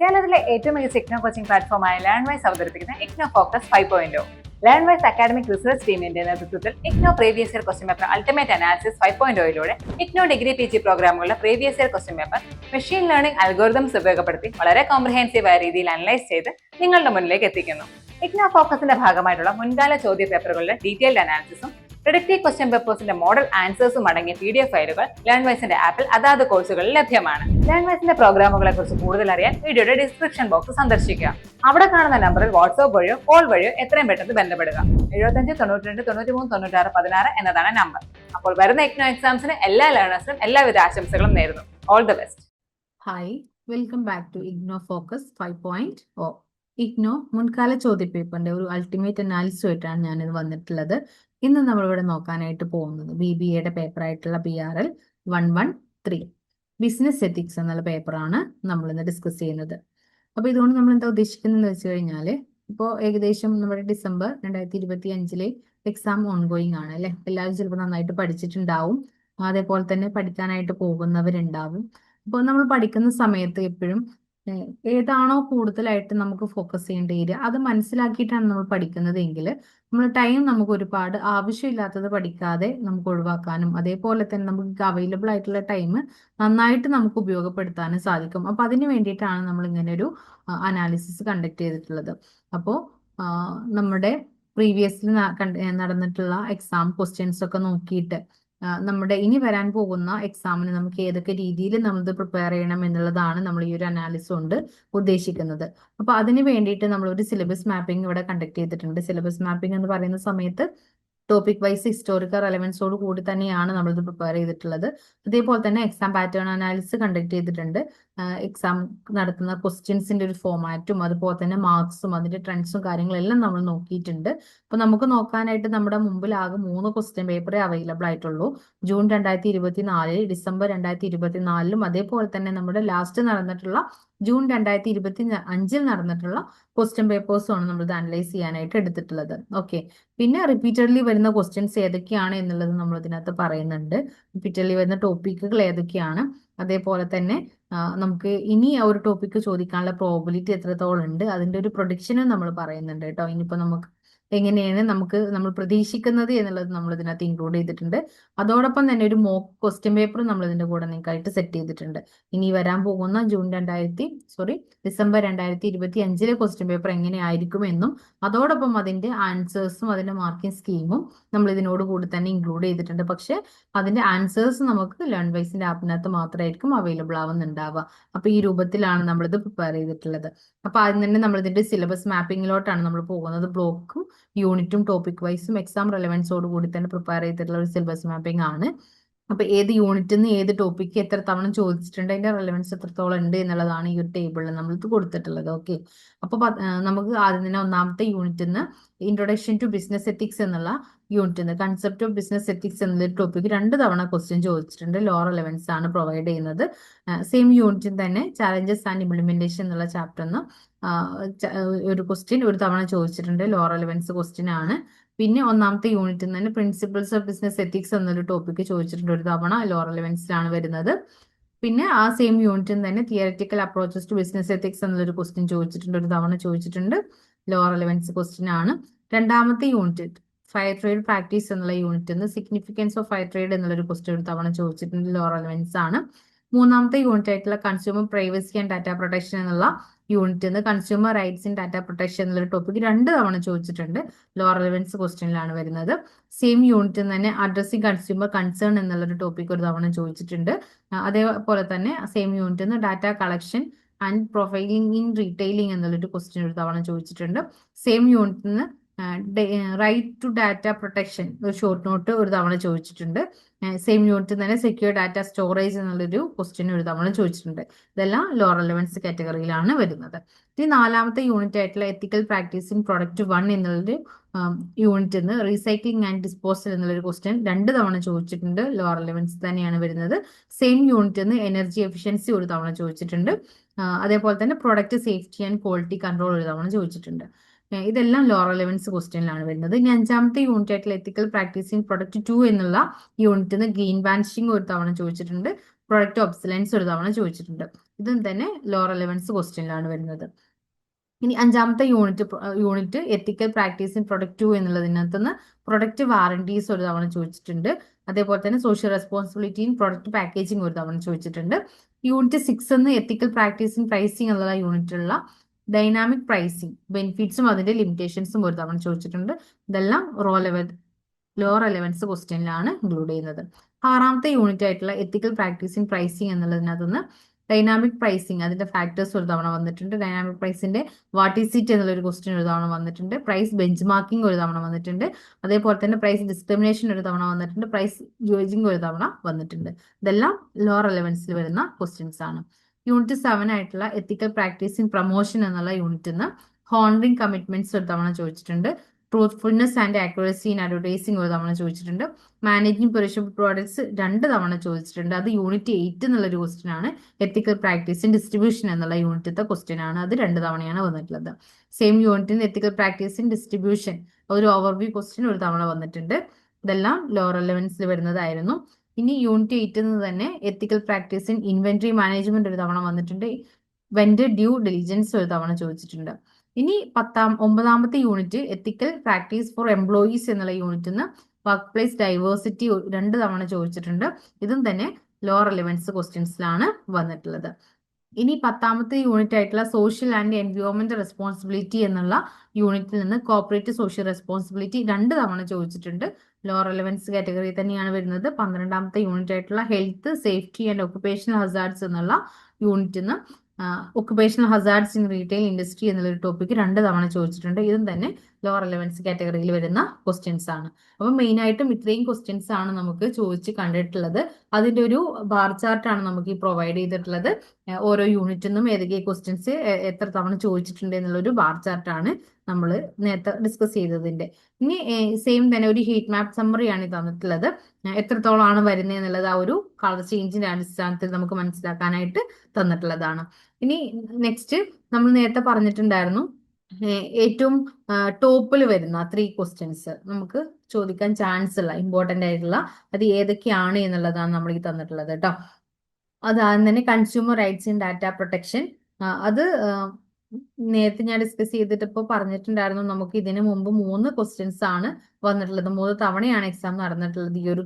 കേരളത്തിലെ ഏറ്റവും മികച്ച ഇഗ്നോ കോച്ചിംഗ് പ്ലാറ്റ്ഫോമായ ലേൺവൈസ് അവതരിപ്പിക്കുന്ന IGNOU focus 5.0. Learnwise academic research ടീമിന്റെ നേതൃത്വത്തിൽ IGNOU previous year question paper ultimate analysis 5.0യിലൂടെ ഇഗ്നോ ഡിഗ്രി PG പ്രോഗ്രാമുകളുടെ previous year question paper machine learning algorithms ഉപയോഗപ്പെടുത്തി വളരെ കോംപ്രിഹെൻസീവായ രീതിയിൽ അനലൈസ് ചെയ്ത് നിങ്ങളുടെ മുന്നിലേക്ക് എത്തിക്കുന്നു. ഇഗ്നോ ഫോക്കസിന്റെ ഭാഗമായിട്ടുള്ള മുൻകാല ചോദ്യ പേപ്പറുകളുടെ ഡീറ്റെയിൽഡ് അനാലിസിസും പ്രിഡിക്റ്റീവ് ക്വസ്റ്റ്യൻ പേപ്പേഴ്സിന്റെ മോഡൽ ആൻസേഴ്സും അടങ്ങിയ PDF ഫയലുകൾ ലേൺവൈസിന്റെ ആപ്പിൽ അതാത് കോഴ്സുകളിൽ ലഭ്യമാണ്. ലേൺവൈസിന്റെ പ്രോഗ്രാമുകളെ കുറിച്ച് കൂടുതൽ അറിയാൻ വീഡിയോയുടെ ഡിസ്ക്രിപ്ഷൻ ബോക്സ് സന്ദർശിക്കുക. അവിടെ കാണുന്ന നമ്പറിൽ വാട്സ്ആപ്പ് വഴിയോ കോൾ വഴിയോ എത്രയും പെട്ടെന്ന് ബന്ധപ്പെടുക. 75 92 93 96 16 എന്നതാണ് നമ്പർ. അപ്പോൾ വരുന്ന ഇഗ്നോ എക്സാംസിന് എല്ലാ ലേണേഴ്സിനും എല്ലാവിധ ആശംസകളും നേരുന്നു. All the best. Hi, welcome back to IGNOU focus 5.0. IGNOU മുൻകാല ചോദ്യപേപ്പറിന്റെ ഒരു അൾട്ടിമേറ്റ് അനാലിസുമായിട്ടാണ് ഞാനിത് വന്നിട്ടുള്ളത്. ഇന്ന് നമ്മളിവിടെ നോക്കാനായിട്ട് പോകുന്നത് BBAയുടെ പേപ്പറായിട്ടുള്ള BRL 113 ബിസിനസ് എത്തിക്സ് എന്നുള്ള പേപ്പറാണ് നമ്മൾ ഇന്ന് ഡിസ്കസ് ചെയ്യുന്നത്. അപ്പോൾ ഇതുകൊണ്ട് നമ്മൾ എന്താ ഉദ്ദേശിക്കുന്നതെന്ന് വെച്ച് കഴിഞ്ഞാൽ, ഇപ്പോൾ ഏകദേശം നമ്മുടെ ഡിസംബർ 2025 എക്സാം ഓൺഗോയിങ് ആണ് അല്ലെ. എല്ലാവരും ചിലപ്പോൾ നന്നായിട്ട് പഠിച്ചിട്ടുണ്ടാവും, അതേപോലെ തന്നെ പഠിക്കാനായിട്ട് പോകുന്നവരുണ്ടാവും. അപ്പോൾ നമ്മൾ പഠിക്കുന്ന സമയത്ത് എപ്പോഴും ഏതാണോ കൂടുതലായിട്ട് നമുക്ക് ഫോക്കസ് ചെയ്യേണ്ട ഏരിയ അത് മനസ്സിലാക്കിയിട്ടാണ് നമ്മൾ പഠിക്കുന്നത് എങ്കിൽ നമ്മൾ ടൈം നമുക്ക് ഒരുപാട് ആവശ്യമില്ലാത്തത് പഠിക്കാതെ നമുക്ക് ഒഴിവാക്കാനും, അതേപോലെ തന്നെ നമുക്ക് അവൈലബിൾ ആയിട്ടുള്ള ടൈം നന്നായിട്ട് നമുക്ക് ഉപയോഗപ്പെടുത്താനും സാധിക്കും. അപ്പോൾ അതിന് വേണ്ടിയിട്ടാണ് നമ്മൾ ഇങ്ങനെ ഒരു അനാലിസിസ് കണ്ടക്ട് ചെയ്തിട്ടുള്ളത്. അപ്പോൾ നമ്മുടെ പ്രീവിയസ്ലി നടന്നിട്ടുള്ള എക്സാം ക്വസ്റ്റ്യൻസ് ഒക്കെ നോക്കിയിട്ട് നമ്മുടെ ഇനി വരാൻ പോകുന്ന എക്സാമിന് നമുക്ക് ഏതൊക്കെ രീതിയിൽ നമ്മളിത് പ്രിപ്പയർ ചെയ്യണം എന്നുള്ളതാണ് നമ്മൾ ഈ ഒരു അനാലിസിസ് കൊണ്ട് ഉദ്ദേശിക്കുന്നത്. അപ്പൊ അതിന് വേണ്ടിയിട്ട് നമ്മൾ ഒരു സിലബസ് മാപ്പിംഗ് ഇവിടെ കണ്ടക്ട് ചെയ്തിട്ടുണ്ട്. സിലബസ് മാപ്പിംഗ് എന്ന് പറയുന്ന സമയത്ത് ടോപ്പിക് വൈസ് ഹിസ്റ്റോറിക്കൽ റെലവൻസോട് കൂടി തന്നെയാണ് നമ്മളിത് പ്രിപ്പയർ ചെയ്തിട്ടുള്ളത്. അതേപോലെ തന്നെ എക്സാം പാറ്റേൺ അനാലിസിസ് കണ്ടക്ട് ചെയ്തിട്ടുണ്ട്. എക്സാം നടത്തുന്ന ക്വസ്റ്റ്യൻസിന്റെ ഒരു ഫോമാറ്റും അതുപോലെ തന്നെ മാർക്സും അതിന്റെ ട്രെൻഡ്സും കാര്യങ്ങളെല്ലാം നമ്മൾ നോക്കിയിട്ടുണ്ട്. അപ്പൊ നമുക്ക് നോക്കാനായിട്ട് നമ്മുടെ മുമ്പിൽ ആകെ 3 ക്വസ്റ്റ്യൻ പേപ്പറേ അവൈലബിൾ ആയിട്ടുള്ളൂ. ജൂൺ 2024, ഡിസംബർ 2024, അതേപോലെ തന്നെ നമ്മുടെ ലാസ്റ്റ് നടന്നിട്ടുള്ള ജൂൺ 2025 നടന്നിട്ടുള്ള ക്വസ്റ്റ്യൻ പേപ്പേഴ്സുമാണ് നമ്മൾ ഇത് അനലൈസ് ചെയ്യാനായിട്ട് എടുത്തിട്ടുള്ളത്. ഓക്കെ, പിന്നെ റിപ്പീറ്റഡ്ലി വരുന്ന ക്വസ്റ്റ്യൻസ് ഏതൊക്കെയാണ് എന്നുള്ളത് നമ്മൾ ഇതിനകത്ത് പറയുന്നുണ്ട്. റിപ്പീറ്റഡ്ലി വരുന്ന ടോപ്പിക്കുകൾ ഏതൊക്കെയാണ്, അതേപോലെ തന്നെ നമുക്ക് ഇനി ആ ഒരു ടോപ്പിക്ക് ചോദിക്കാനുള്ള പ്രോബിലിറ്റി എത്രത്തോളം ഉണ്ട്, അതിന്റെ ഒരു പ്രൊഡിക്ഷനും നമ്മൾ പറയുന്നുണ്ട് കേട്ടോ. ഇനിയിപ്പോ നമുക്ക് എങ്ങനെയാണ് നമ്മൾ പ്രതീക്ഷിക്കുന്നത് എന്നുള്ളത് നമ്മൾ ഇതിനകത്ത് ഇൻക്ലൂഡ് ചെയ്തിട്ടുണ്ട്. അതോടൊപ്പം തന്നെ ഒരു മോക്ക് ക്വസ്റ്റ്യൻ പേപ്പർ നമ്മൾ ഇതിന്റെ കൂടെ നിങ്ങൾക്കായിട്ട് സെറ്റ് ചെയ്തിട്ടുണ്ട്. ഇനി വരാൻ പോകുന്ന ഡിസംബർ 2025 ക്വസ്റ്റ്യൻ പേപ്പർ എങ്ങനെയായിരിക്കും എന്നും അതോടൊപ്പം അതിന്റെ ആൻസേഴ്സും അതിന്റെ മാർക്കിംഗ് സ്കീമും നമ്മൾ ഇതിനോട് കൂടി തന്നെ ഇൻക്ലൂഡ് ചെയ്തിട്ടുണ്ട്. പക്ഷെ അതിന്റെ ആൻസേഴ്സ് നമുക്ക് ലേൺവൈസിന്റെ ആപ്പിനകത്ത് മാത്രമായിരിക്കും അവൈലബിൾ ആവുന്നുണ്ടാവുക. അപ്പൊ ഈ രൂപത്തിലാണ് നമ്മളിത് പ്രിപ്പയർ ചെയ്തിട്ടുള്ളത്. അപ്പൊ ആദ്യം തന്നെ നമ്മൾ ഇതിന്റെ സിലബസ് മാപ്പിങ്ങിലോട്ടാണ് നമ്മൾ പോകുന്നത്. ബ്ലോക്കും യൂണിറ്റും ടോപ്പിക് വൈസും എക്സാം റെലവൻസോട് കൂടി തന്നെ പ്രിപ്പയർ ചെയ്തിട്ടുള്ള ഒരു സിലബസ് മാപ്പിംഗ് ആണ്. അപ്പൊ ഏത് യൂണിറ്റിൽ നിന്ന് ഏത് ടോപ്പിക്ക് എത്ര തവണ ചോദിച്ചിട്ടുണ്ട്, അതിന്റെ റെലവൻസ് എത്രത്തോളം ഉണ്ട് എന്നുള്ളതാണ് ഈ ഒരു ടേബിളിൽ നമ്മൾ കൊടുത്തിട്ടുള്ളത്. ഓക്കെ, അപ്പൊ നമുക്ക് ആദ്യം തന്നെ ഒന്നാമത്തെ യൂണിറ്റിൽ നിന്ന് ഇൻട്രൊഡക്ഷൻ ടു ബിസിനസ് എത്തിക്സ് എന്നുള്ള യൂണിറ്റിൽ നിന്ന് കൺസെപ്റ്റ് ഓഫ് ബിസിനസ് എത്തിക്സ് എന്നുള്ള ടോപ്പിക്ക് 2 തവണ ക്വസ്റ്റ്യൻ ചോദിച്ചിട്ടുണ്ട്. ലോ റെലവൻസ് ആണ് പ്രൊവൈഡ് ചെയ്യുന്നത്. സെയിം യൂണിറ്റിൽ തന്നെ ചാലഞ്ചസ് ആൻഡ് ഇംപ്ലിമെന്റേഷൻ എന്നുള്ള ചാപ്റ്ററിൽ ഒരു ക്വസ്റ്റ്യൻ ഒരു തവണ ചോദിച്ചിട്ടുണ്ട്. ലോ റെലവൻസ് ക്വസ്റ്റ്യൻ ആണ്. പിന്നെ ഒന്നാമത്തെ യൂണിറ്റിൽ തന്നെ പ്രിൻസിപ്പിൾസ് ഓഫ് ബിസിനസ് എത്തിക്സ് എന്നൊരു ടോപ്പിക്ക് ചോദിച്ചിട്ടുണ്ട്. ഒരു തവണ ലോ റെലവൻസിലാണ് വരുന്നത്. പിന്നെ ആ സെയിം യൂണിറ്റിൽ തന്നെ theoretical approaches to business ethics എന്നുള്ളൊരു ക്വസ്റ്റ്യൻ ചോദിച്ചിട്ടുണ്ട്. ഒരു തവണ ചോദിച്ചിട്ടുണ്ട്. ലോ റെലവൻസ് ക്വസ്റ്റ്യൻ ആണ്. രണ്ടാമത്തെ യൂണിറ്റ് ഫയർ ട്രേഡ് പ്രാക്ടീസ് എന്നുള്ള യൂണിറ്റിൽ നിന്ന് സിഗ്നിഫിക്കൻസ് ഓഫ് ഫയർ ട്രേഡ് എന്നുള്ളൊരു ക്വസ്റ്റ്യൻ ഒരു തവണ ചോദിച്ചിട്ടുണ്ട്. ലോ റെലവൻസ് ആണ്. മൂന്നാമത്തെ യൂണിറ്റ് ആയിട്ടുള്ള consumer privacy and data protection എന്നുള്ള യൂണിറ്റിൽ നിന്ന് consumer rights in data protection എന്നുള്ള ടോപ്പിക്ക് 2 തവണ ചോദിച്ചിട്ടുണ്ട്. ലോ റെലവൻസ് ക്വസ്റ്റ്യനിലാണ് വരുന്നത്. സെയിം യൂണിറ്റിൽ തന്നെ അഡ്രസ്സിംഗ് കൺസ്യൂമർ കൺസേൺ എന്നുള്ളൊരു ടോപ്പിക്ക് ഒരു തവണ ചോദിച്ചിട്ടുണ്ട്. അതേപോലെ തന്നെ സെയിം യൂണിറ്റിൽ നിന്ന് data collection and profiling in retailing എന്നുള്ളൊരു ക്വസ്റ്റ്യൻ ഒരു തവണ ചോദിച്ചിട്ടുണ്ട്. സെയിം യൂണിറ്റിൽ നിന്ന് റൈറ്റ് ടു ഡാറ്റ പ്രൊട്ടക്ഷൻ ഒരു ഷോർട്ട് നോട്ട് ഒരു തവണ ചോദിച്ചിട്ടുണ്ട്. സെയിം യൂണിറ്റിൽ തന്നെ സെക്യൂർ ഡാറ്റ സ്റ്റോറേജ് എന്നുള്ളൊരു ക്വസ്റ്റ്യൻ ഒരു തവണ ചോദിച്ചിട്ടുണ്ട്. ഇതെല്ലാം ലോ റെലവൻസ് കാറ്റഗറിയിലാണ് വരുന്നത്. ഇനി നാലാമത്തെ യൂണിറ്റ് ആയിട്ടുള്ള എത്തിക്കൽ പ്രാക്ടീസ് ഇൻ പ്രൊഡക്റ്റ് 1 എന്നുള്ളൊരു യൂണിറ്റിൽ നിന്ന് റീസൈക്ലിംഗ് ആൻഡ് ഡിസ്പോസൽ എന്നുള്ളൊരു ക്വസ്റ്റ്യൻ 2 തവണ ചോദിച്ചിട്ടുണ്ട്. ലോ റെലവൻസ് തന്നെയാണ് വരുന്നത്. സെയിം യൂണിറ്റിൽ നിന്ന് എനർജി എഫിഷ്യൻസി ഒരു തവണ ചോദിച്ചിട്ടുണ്ട്. അതേപോലെ തന്നെ product safety and quality control ഒരു തവണ ചോദിച്ചിട്ടുണ്ട്. ഇതെല്ലാം ലോ റെലവൻസ് ക്വസ്റ്റ്യനിലാണ് വരുന്നത്. ഇനി അഞ്ചാമത്തെ യൂണിറ്റ് ആയിട്ടുള്ള എത്തിക്കൽ പ്രാക്ടീസിങ് പ്രൊഡക്റ്റ് 2 എന്നുള്ള യൂണിറ്റിൽ നിന്ന് ഗ്രീൻ വാനിഷിംഗ് ഒരു തവണ ചോദിച്ചിട്ടുണ്ട്. പ്രൊഡക്റ്റ് ഒബ്സലൻസ് ഒരു തവണ ചോദിച്ചിട്ടുണ്ട്. ഇതും തന്നെ ലോ റെലവൻസ് ക്വസ്റ്റ്യനിലാണ് വരുന്നത്. ഇനി അഞ്ചാമത്തെ unit ethical practice in product 2 എന്നുള്ളതിനകത്ത് നിന്ന് പ്രൊഡക്റ്റ് വാറന്റീസ് ഒരു തവണ ചോദിച്ചിട്ടുണ്ട്. അതേപോലെ തന്നെ social responsibility in product packaging ഒരു തവണ ചോദിച്ചിട്ടുണ്ട്. യൂണിറ്റ് 6 എന്ന് എത്തിക്കൽ പ്രാക്ടീസ് ഇൻ പ്രൈസിംഗ് എന്നുള്ള യൂണിറ്റിലുള്ള ഡൈനാമിക് പ്രൈസിംഗ് ബെനിഫിറ്റ്സും അതിന്റെ ലിമിറ്റേഷൻസും ഒരു തവണ ചോദിച്ചിട്ടുണ്ട്. ഇതെല്ലാം ലോ റെലവൻസ് ക്വസ്റ്റ്യനിലാണ് ഇൻക്ലൂഡ് ചെയ്യുന്നത്. ആറാമത്തെ യൂണിറ്റ് ആയിട്ടുള്ള എത്തിക്കൽ പ്രാക്ടീസ് ഇൻ പ്രൈസിംഗ് എന്നുള്ളതിനകത്ത് നിന്ന് ഡൈനാമിക് പ്രൈസിംഗ് അതിന്റെ ഫാക്ടേഴ്സ് ഒരു തവണ വന്നിട്ടുണ്ട്. ഡൈനാമിക് പ്രൈസിന്റെ വാട്ട് ഈസ് ഇറ്റ് എന്നുള്ള ഒരു ക്വസ്റ്റ്യൻ ഒരു തവണ വന്നിട്ടുണ്ട്. പ്രൈസ് ബെഞ്ച് മാർക്കിംഗ് ഒരു തവണ വന്നിട്ടുണ്ട്. അതേപോലെ തന്നെ പ്രൈസ് ഡിസ്ക്രിമിനേഷൻ ഒരു തവണ വന്നിട്ടുണ്ട്. പ്രൈസ് ജോയിജിങ് ഒരു തവണ വന്നിട്ടുണ്ട്. ഇതെല്ലാം ലോ റെലവൻസിൽ വരുന്ന ക്വസ്റ്റ്യൻസ് ആണ്. യൂണിറ്റ് 7 ആയിട്ടുള്ള എത്തിക്കൽ പ്രാക്ടീസ് ഇൻ പ്രൊമോഷൻ എന്നുള്ള യൂണിറ്റിൽ നിന്ന് ഹോണറിംഗ് കമ്മിറ്റ്മെന്റ്സ് ഒരു തവണ ചോദിച്ചിട്ടുണ്ട്. Truthfulness and accuracy in advertising ഒരു തവണ ചോദിച്ചിട്ടുണ്ട്. മാനേജിംഗ് പെരിഷബിൾ പ്രോഡക്ട്സ് 2 തവണ ചോദിച്ചിട്ടുണ്ട്. അത് യൂണിറ്റ് 8 എന്നുള്ളൊരു ക്വസ്റ്റ്യൻ ആണ്. എത്തിക്കൽ പ്രാക്ടീസ് ഇൻ ഡിസ്ട്രിബ്യൂഷൻ എന്നുള്ള യൂണിറ്റത്തെ ക്വസ്റ്റ്യൻ ആണ്. അത് 2 തവണയാണ് വന്നിട്ടുള്ളത്. സെയിം യൂണിറ്റിന് എത്തിക്കൽ പ്രാക്ടീസ് ഇൻ ഡിസ്ട്രിബ്യൂഷൻ ഒരു ഓവർവ്യൂ ക്വസ്റ്റ്യൻ ഒരു തവണ വന്നിട്ടുണ്ട്. ഇതെല്ലാം ലോ റെലവൻസിൽ വരുന്നതായിരുന്നു. ഇനി യൂണിറ്റ് 8 നിന്ന് തന്നെ എത്തിക്കൽ പ്രാക്ടീസ് ഇൻ ഇൻവെന്ററി മാനേജ്മെന്റ് ഒരു തവണ വന്നിട്ടുണ്ട്. വെൻഡർ ഡ്യൂ ഡിലിജൻസ് ഒരു തവണ ചോദിച്ചിട്ടുണ്ട്. ഇനി 9ാമത്തെ unit ethical practice for employees എന്നുള്ള യൂണിറ്റിൽ നിന്ന് വർക്ക് പ്ലേസ് ഡൈവേഴ്സിറ്റി 2 തവണ ചോദിച്ചിട്ടുണ്ട്. ഇതും തന്നെ ലോ റെലവൻസ് ക്വസ്റ്റ്യൻസിലാണ് വന്നിട്ടുള്ളത്. ഇനി 10ാമത്തെ യൂണിറ്റ് ആയിട്ടുള്ള സോഷ്യൽ ആൻഡ് എൻവയോൺമെന്റ് റെസ്പോൺസിബിലിറ്റി എന്നുള്ള യൂണിറ്റിൽ നിന്ന് കോർപ്പറേറ്റ് സോഷ്യൽ റെസ്പോൺസിബിലിറ്റി 2 തവണ ചോദിച്ചിട്ടുണ്ട്. ലോ റെലവൻസ് കാറ്റഗറി തന്നെയാണ് വരുന്നത്. 12ാമത്തെ യൂണിറ്റ് ആയിട്ടുള്ള health safety and occupational hazards എന്നുള്ള യൂണിറ്റിൽ നിന്ന് occupational hazards in retail industry എന്നുള്ളൊരു ടോപ്പിക്ക് 2 തവണ ചോദിച്ചിട്ടുണ്ട്. ഇതും തന്നെ ലോ റെലവൻസ് കാറ്റഗറിയിൽ വരുന്ന ക്വസ്റ്റ്യൻസ് ആണ്. അപ്പൊ മെയിൻ ആയിട്ടും ഇത്രയും ക്വസ്റ്റ്യൻസ് ആണ് നമുക്ക് ചോദിച്ച് കണ്ടിട്ടുള്ളത്. അതിന്റെ ഒരു ബാർ ചാർട്ട് ആണ് നമുക്ക് ഈ പ്രൊവൈഡ് ചെയ്തിട്ടുള്ളത്. ഓരോ യൂണിറ്റിൽ നിന്നും ഏതൊക്കെ ക്വസ്റ്റ്യൻസ് എത്ര തവണ ചോദിച്ചിട്ടുണ്ട് എന്നുള്ളൊരു ബാർ ചാർട്ട് ആണ് നമ്മൾ നേരത്തെ ഡിസ്കസ് ചെയ്തതിന്റെ. ഇനി സെയിം തന്നെ ഒരു ഹീറ്റ് മാപ്പ് സമ്മറി ആണ് തന്നിട്ടുള്ളത്. എത്രത്തോളമാണ് വരുന്നത് എന്നുള്ളത് ആ ഒരു കളർ ചേഞ്ചിന്റെ അടിസ്ഥാനത്തിൽ നമുക്ക് മനസ്സിലാക്കാനായിട്ട് തന്നിട്ടുള്ളതാണ്. ഇനി നെക്സ്റ്റ് നമ്മൾ നേരത്തെ പറഞ്ഞിട്ടുണ്ടായിരുന്നു ഏറ്റവും ടോപ്പിൽ വരുന്ന 3 ക്വസ്റ്റ്യൻസ് നമുക്ക് ചോദിക്കാൻ ചാൻസ് ഉള്ള ഇമ്പോർട്ടന്റ് ആയിട്ടുള്ള അത് ഏതൊക്കെയാണ് എന്നുള്ളതാണ് നമ്മൾ ഈ തന്നിട്ടുള്ളത് കേട്ടോ. അതാദ്യം തന്നെ consumer rights in data protection. അത് നേരത്തെ ഞാൻ ഡിസ്കസ് ചെയ്തിട്ട് ഇപ്പോൾ പറഞ്ഞിട്ടുണ്ടായിരുന്നു. നമുക്ക് ഇതിനു മുമ്പ് 3 ക്വസ്റ്റ്യൻസ് ആണ് വന്നിട്ടുള്ളത്. 3 തവണയാണ് എക്സാം നടന്നിട്ടുള്ളത് ഈ ഒരു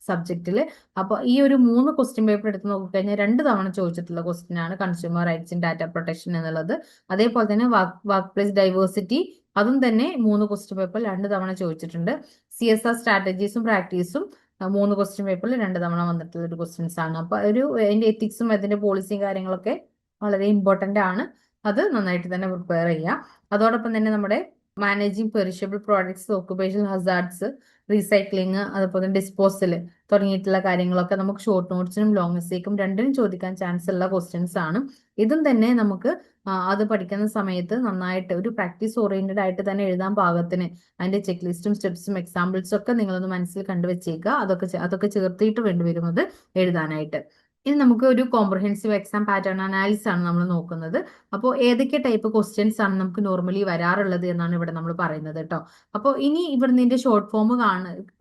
സബ്ജക്റ്റിൽ. അപ്പൊ ഈ ഒരു 3 ക്വസ്റ്റ്യൻ പേപ്പർ എടുത്ത് നോക്കിക്കഴിഞ്ഞാൽ 2 തവണ ചോദിച്ചിട്ടുള്ള ക്വസ്റ്റ്യൻ ആണ് consumer rights in data protection എന്നുള്ളത്. അതേപോലെ തന്നെ വർക്ക് പ്ലേസ് ഡൈവേഴ്സിറ്റി അതും തന്നെ 3 ക്വസ്റ്റ്യൻ പേപ്പറിൽ 2 തവണ ചോദിച്ചിട്ടുണ്ട്. CSR സ്ട്രാറ്റജീസും പ്രാക്ടീസും 3 ക്വസ്റ്റ്യൻ പേപ്പറിൽ 2 തവണ വന്നിട്ടുള്ള ഒരു ക്വസ്റ്റ്യൻസ് ആണ്. അപ്പൊ അതിന്റെ എത്തിക്സും അതിന്റെ പോളിസിയും കാര്യങ്ങളൊക്കെ വളരെ ഇമ്പോർട്ടന്റ് ആണ്. അത് നന്നായിട്ട് തന്നെ പ്രിപ്പയർ ചെയ്യാം. അതോടൊപ്പം തന്നെ നമ്മുടെ managing perishable products, occupational hazards, recycling, അതുപോലെ ഡിസ്പോസൽ തുടങ്ങിയിട്ടുള്ള കാര്യങ്ങളൊക്കെ നമുക്ക് ഷോർട്ട് നോട്ട്സിനും ലോങ് എസ്സേക്കും രണ്ടിനും ചോദിക്കാൻ ചാൻസ് ഉള്ള ക്വസ്റ്റ്യൻസ് ആണ്. ഇതും തന്നെ നമുക്ക് അത് പഠിക്കുന്ന സമയത്ത് നന്നായിട്ട് ഒരു പ്രാക്ടീസ് ഓറിയന്റഡ് ആയിട്ട് തന്നെ എഴുതാൻ പാകത്തിന് അതിന്റെ ചെക്ക് ലിസ്റ്റും സ്റ്റെപ്സും എക്സാമ്പിൾസും ഒക്കെ നിങ്ങളൊന്ന് മനസ്സിൽ കണ്ടുവച്ചേക്കുക. അതൊക്കെ ചേർത്തിട്ട് വേണ്ടിവരും അത് എഴുതാനായിട്ട്. ഇനി നമുക്ക് ഒരു കോംപ്രഹെൻസീവ് എക്സാം പാറ്റേൺ അനാലിസിസ് ആണ് നമ്മൾ നോക്കുന്നത്. അപ്പോൾ ഏതൊക്കെ ടൈപ്പ് ക്വസ്റ്റ്യൻസ് ആണ് നമുക്ക് നോർമലി വരാറുള്ളത് എന്നാണ് ഇവിടെ നമ്മൾ പറയുന്നത് കേട്ടോ. അപ്പോൾ ഇനി ഇവിടെ നിന്റെ ഷോർട്ട് ഫോം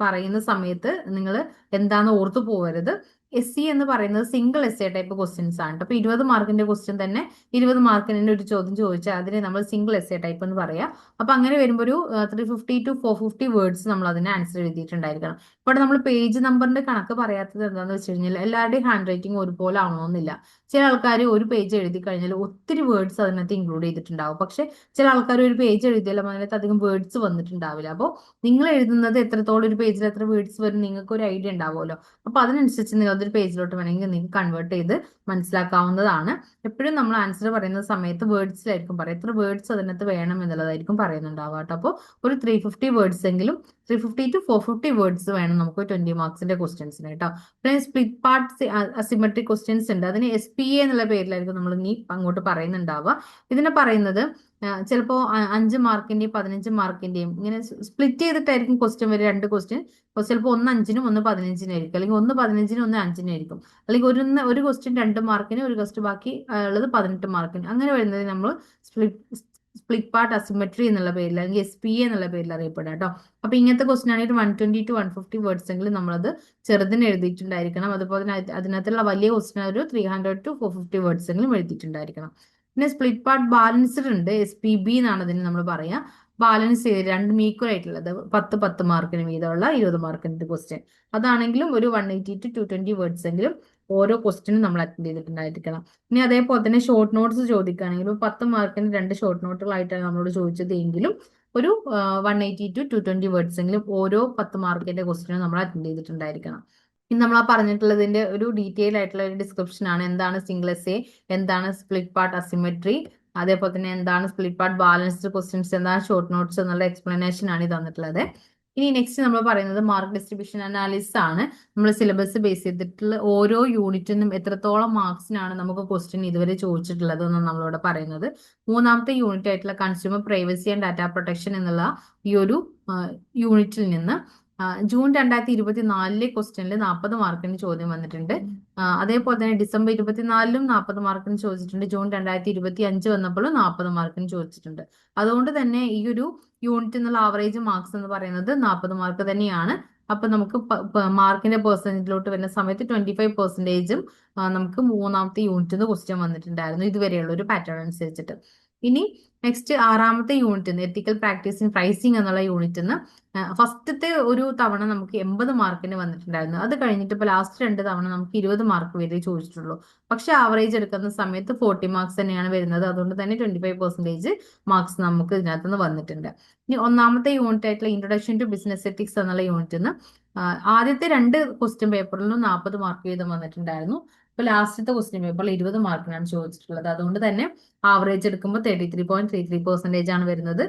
പറയുന്ന സമയത്ത് നിങ്ങൾ എന്താന്ന് ഓർത്തു പോകരുത്. SC എന്ന് പറയുന്നത് സിംഗിൾ എസ്സേ ടൈപ്പ് ക്വസ്റ്റ്യൻസ് ആണ്. അപ്പൊ 20 മാർക്കിന്റെ ക്വസ്റ്റ്യൻ തന്നെ 20 മാർക്കിന് ഒരു ചോദ്യം ചോദിച്ചാൽ അതിനെ നമ്മൾ സിംഗിൾ എസ്സേ ടൈപ്പ് എന്ന് പറയാം. അപ്പൊ അങ്ങനെ വരുമ്പോൾ ഒരു 350 to 450 വേർഡ്സ് നമ്മൾ അതിന് ആൻസർ എഴുതിയിട്ടുണ്ടായിരിക്കണം. ഇവിടെ നമ്മൾ പേജ് നമ്പറിന്റെ കണക്ക് പറയാത്തത് എന്താണെന്ന് വെച്ച് കഴിഞ്ഞാൽ എല്ലാവരുടെയും ഹാൻഡ് റൈറ്റിംഗ് ഒരുപോലെ ആവണമെന്നില്ല. ചില ആൾക്കാർ ഒരു പേജ് എഴുതി കഴിഞ്ഞാൽ ഒത്തിരി വേർഡ്സ് അതിനകത്ത് ഇൻക്ലൂഡ് ചെയ്തിട്ടുണ്ടാവും. പക്ഷെ ചില ആൾക്കാർ ഒരു പേജ് എഴുതിയാലും അതിനകത്ത് അധികം വേർഡ്സ് വന്നിട്ടുണ്ടാവില്ല. അപ്പോൾ നിങ്ങൾ എഴുതുന്നത് എത്രത്തോളം ഒരു പേജിൽ എത്ര വേർഡ്സ് വരും നിങ്ങൾക്ക് ഒരു ഐഡിയ ഉണ്ടാവുമല്ലോ. അപ്പൊ അതിനനുസരിച്ച് നിങ്ങൾ അതൊരു പേജിലോട്ട് വേണമെങ്കിൽ നിങ്ങൾക്ക് കൺവേർട്ട് ചെയ്ത് മനസ്സിലാക്കാവുന്നതാണ്. എപ്പോഴും നമ്മൾ ആൻസർ പറയുന്ന സമയത്ത് വേർഡ്സിലായിരിക്കും പറയാം. എത്ര വേർഡ്സ് അതിനകത്ത് വേണം എന്നുള്ളതായിരിക്കും പറയുന്നുണ്ടാവുക കേട്ടോ. അപ്പോൾ ഒരു 350 വേർഡ്സ് എങ്കിലും 350 to 450 വേർഡ്സ് വേണം നമുക്ക് 20 മാർക്സിന്റെ ക്വസ്റ്റ്യൻസിന് കേട്ടോ. പിന്നെ സ്പ്ലിറ്റ് പാർട്ട് അസിമെട്രിക് ക്വസ്റ്റ്യൻസ് ഉണ്ട്. അതിന് SPA എന്നുള്ള പേരിലായിരിക്കും നമ്മൾ ഇനി അങ്ങോട്ട് പറയുന്നുണ്ടാവുക. ഇതിനെ പറയുന്നത് ചിലപ്പോൾ 5 മാർക്കിന്റെയും 15 മാർക്കിന്റെയും ഇങ്ങനെ സ്പ്ലിറ്റ് ചെയ്തിട്ടായിരിക്കും ക്വസ്റ്റ്യൻ വരെ. 2 ക്വസ്റ്റ്യൻ ചിലപ്പോൾ 1 5-നും 1 15-നായിരിക്കും, അല്ലെങ്കിൽ 1 15-നും 1 5-നായിരിക്കും, അല്ലെങ്കിൽ ഒരു ക്വസ്റ്റ്യൻ 2 മാർക്കിന്, ഒരു ക്വസ്റ്റ്യൻ ബാക്കി ഉള്ളത് 18 മാർക്കിന്. അങ്ങനെ വരുന്നത് നമ്മൾ സ്പ്ലിറ്റ് പാർട്ട് അസിമെട്രി എന്നുള്ള പേരിൽ അല്ലെങ്കിൽ SPA എന്നുള്ള പേരിൽ അറിയപ്പെടുക കേട്ടോ. അപ്പൊ ഇങ്ങനത്തെ ക്വസ്റ്റൻ ആണെങ്കിൽ 120 to 150 വേർഡ്സ് എങ്കിലും നമ്മളത് ചെറുതിന് എഴുതിയിട്ടുണ്ടായിരിക്കണം. അതുപോലെ തന്നെ അതിനകത്തുള്ള വലിയ ക്വസ്റ്റൻ ഒരു 300 to 450 വേർഡ്സ് എങ്കിലും എഴുതിയിട്ടുണ്ടായിരിക്കണം. പിന്നെ സ്പ്ലിറ്റ് പാർട്ട് ബാലൻസ്ഡ് ഉണ്ട്, SPB എന്നാണ് അതിന് നമ്മൾ പറയാ. ബാലൻസ് ചെയ്ത് രണ്ടും ഈക്വൽ ആയിട്ടുള്ളത് 10 മാർക്കിന് വീതമുള്ള 20 മാർക്കിന്റെ ക്വസ്റ്റ്യൻ. അതാണെങ്കിലും ഒരു 180 to 220 വേർഡ്സ് എങ്കിലും ഓരോ ക്വസ്റ്റ്യനും നമ്മൾ അറ്റൻഡ് ചെയ്തിട്ടുണ്ടായിരിക്കണം. ഇനി അതേപോലെ തന്നെ ഷോർട്ട് നോട്ട്സ് ചോദിക്കുകയാണെങ്കിൽ 10 മാർക്കിന് 2 ഷോർട്ട് നോട്ടുകളായിട്ടാണ് നമ്മളോട് ചോദിച്ചത് എങ്കിലും ഒരു 180 to 220 വേർഡ്സ് എങ്കിലും ഓരോ 10 മാർക്കിന്റെ ക്വസ്റ്റ്യനും നമ്മൾ അറ്റൻഡ് ചെയ്തിട്ടുണ്ടായിരിക്കണം. ഇനി നമ്മൾ ആ പറഞ്ഞിട്ടുള്ളതിന്റെ ഒരു ഡീറ്റെയിൽ ആയിട്ടുള്ള ഒരു ഡിസ്ക്രിപ്ഷൻ ആണ്. എന്താണ് സിംഗിൾ എസ്സേ, എന്താണ് സ്പ്ലിറ്റ് പാർട്ട് അസിമെട്രി, അതേപോലെ തന്നെ എന്താണ് സ്പ്ലിറ്റ് പാർട്ട് ബാലൻസ്ഡ് ക്വസ്റ്റ്യൻസ്, എന്താണ് ഷോർട്ട് നോട്ട്സ് എന്നുള്ള എക്സ്പ്ലനേഷൻ ആണ് ഈ തന്നിട്ടുള്ളത്. ഇനി നെക്സ്റ്റ് നമ്മൾ പറയുന്നത് മാർക്ക് ഡിസ്ട്രിബ്യൂഷൻ അനാലിസിസ് ആണ്. നമ്മൾ സിലബസ് ബേസ് ചെയ്തിട്ടുള്ള ഓരോ യൂണിറ്റിനും എത്രത്തോളം മാർക്സിനാണ് നമുക്ക് ക്വസ്റ്റ്യൻ ഇതുവരെ ചോദിച്ചിട്ടുള്ളത് എന്നാണ് നമ്മളിവിടെ പറയുന്നത്. മൂന്നാമത്തെ യൂണിറ്റ് ആയിട്ടുള്ള consumer privacy and data protection എന്നുള്ള ഈ ഒരു യൂണിറ്റിൽ നിന്ന് ജൂൺ 2024 ക്വസ്റ്റ്യനിൽ 40 മാർക്കിന് ചോദ്യം വന്നിട്ടുണ്ട്. അതേപോലെ തന്നെ ഡിസംബർ 24 40 മാർക്കിന് ചോദിച്ചിട്ടുണ്ട്. ജൂൺ 2025 വന്നപ്പോൾ 40 മാർക്കിന് ചോദിച്ചിട്ടുണ്ട്. അതുകൊണ്ട് തന്നെ ഈ ഒരു യൂണിറ്റ് എന്നുള്ള ആവറേജ് മാർക്സ് എന്ന് പറയുന്നത് 40 മാർക്ക് തന്നെയാണ്. അപ്പൊ നമുക്ക് മാർക്കിന്റെ പെർസെന്റേജിലോട്ട് വരുന്ന സമയത്ത് 25% നമുക്ക് മൂന്നാമത്തെ യൂണിറ്റിൽ നിന്ന് ക്വസ്റ്റ്യൻ വന്നിട്ടുണ്ടായിരുന്നു ഇതുവരെയുള്ള ഒരു പാറ്റേൺ അനുസരിച്ചിട്ട്. ഇനി നെക്സ്റ്റ് ആറാമത്തെ unit ethical practice in pricing എന്നുള്ള യൂണിറ്റിൽ ഫസ്റ്റത്തെ ഒരു തവണ നമുക്ക് 80 മാർക്കിന് വന്നിട്ടുണ്ടായിരുന്നു. അത് കഴിഞ്ഞിട്ട് ഇപ്പൊ ലാസ്റ്റ് 2 തവണ നമുക്ക് 20 മാർക്ക് വരെ ചോദിച്ചിട്ടുള്ളൂ. പക്ഷെ ആവറേജ് എടുക്കുന്ന സമയത്ത് 40 മാർക്സ് തന്നെയാണ് വരുന്നത്. അതുകൊണ്ട് തന്നെ 25% മാർക്സ് നമുക്ക് ഇതിനകത്ത് നിന്ന് വന്നിട്ടുണ്ട്. ഇനി ഒന്നാമത്തെ യൂണിറ്റ് ആയിട്ടുള്ള ഇൻട്രൊഡക്ഷൻ ടു ബിസിനസ് എത്തിക്സ് എന്നുള്ള യൂണിറ്റിൽ ആദ്യത്തെ 2 ക്വസ്റ്റ്യൻ പേപ്പറിലും 40 മാർക്ക് വീതം വന്നിട്ടുണ്ടായിരുന്നു. ഇപ്പൊ ലാസ്റ്റത്തെ ക്വസ്റ്റ്യൻ പേപ്പറിൽ 20 മാർക്കിനാണ് ചോദിച്ചിട്ടുള്ളത്. അതുകൊണ്ട് തന്നെ ആവറേജ് എടുക്കുമ്പോൾ 33.33% ആണ് വരുന്നത്.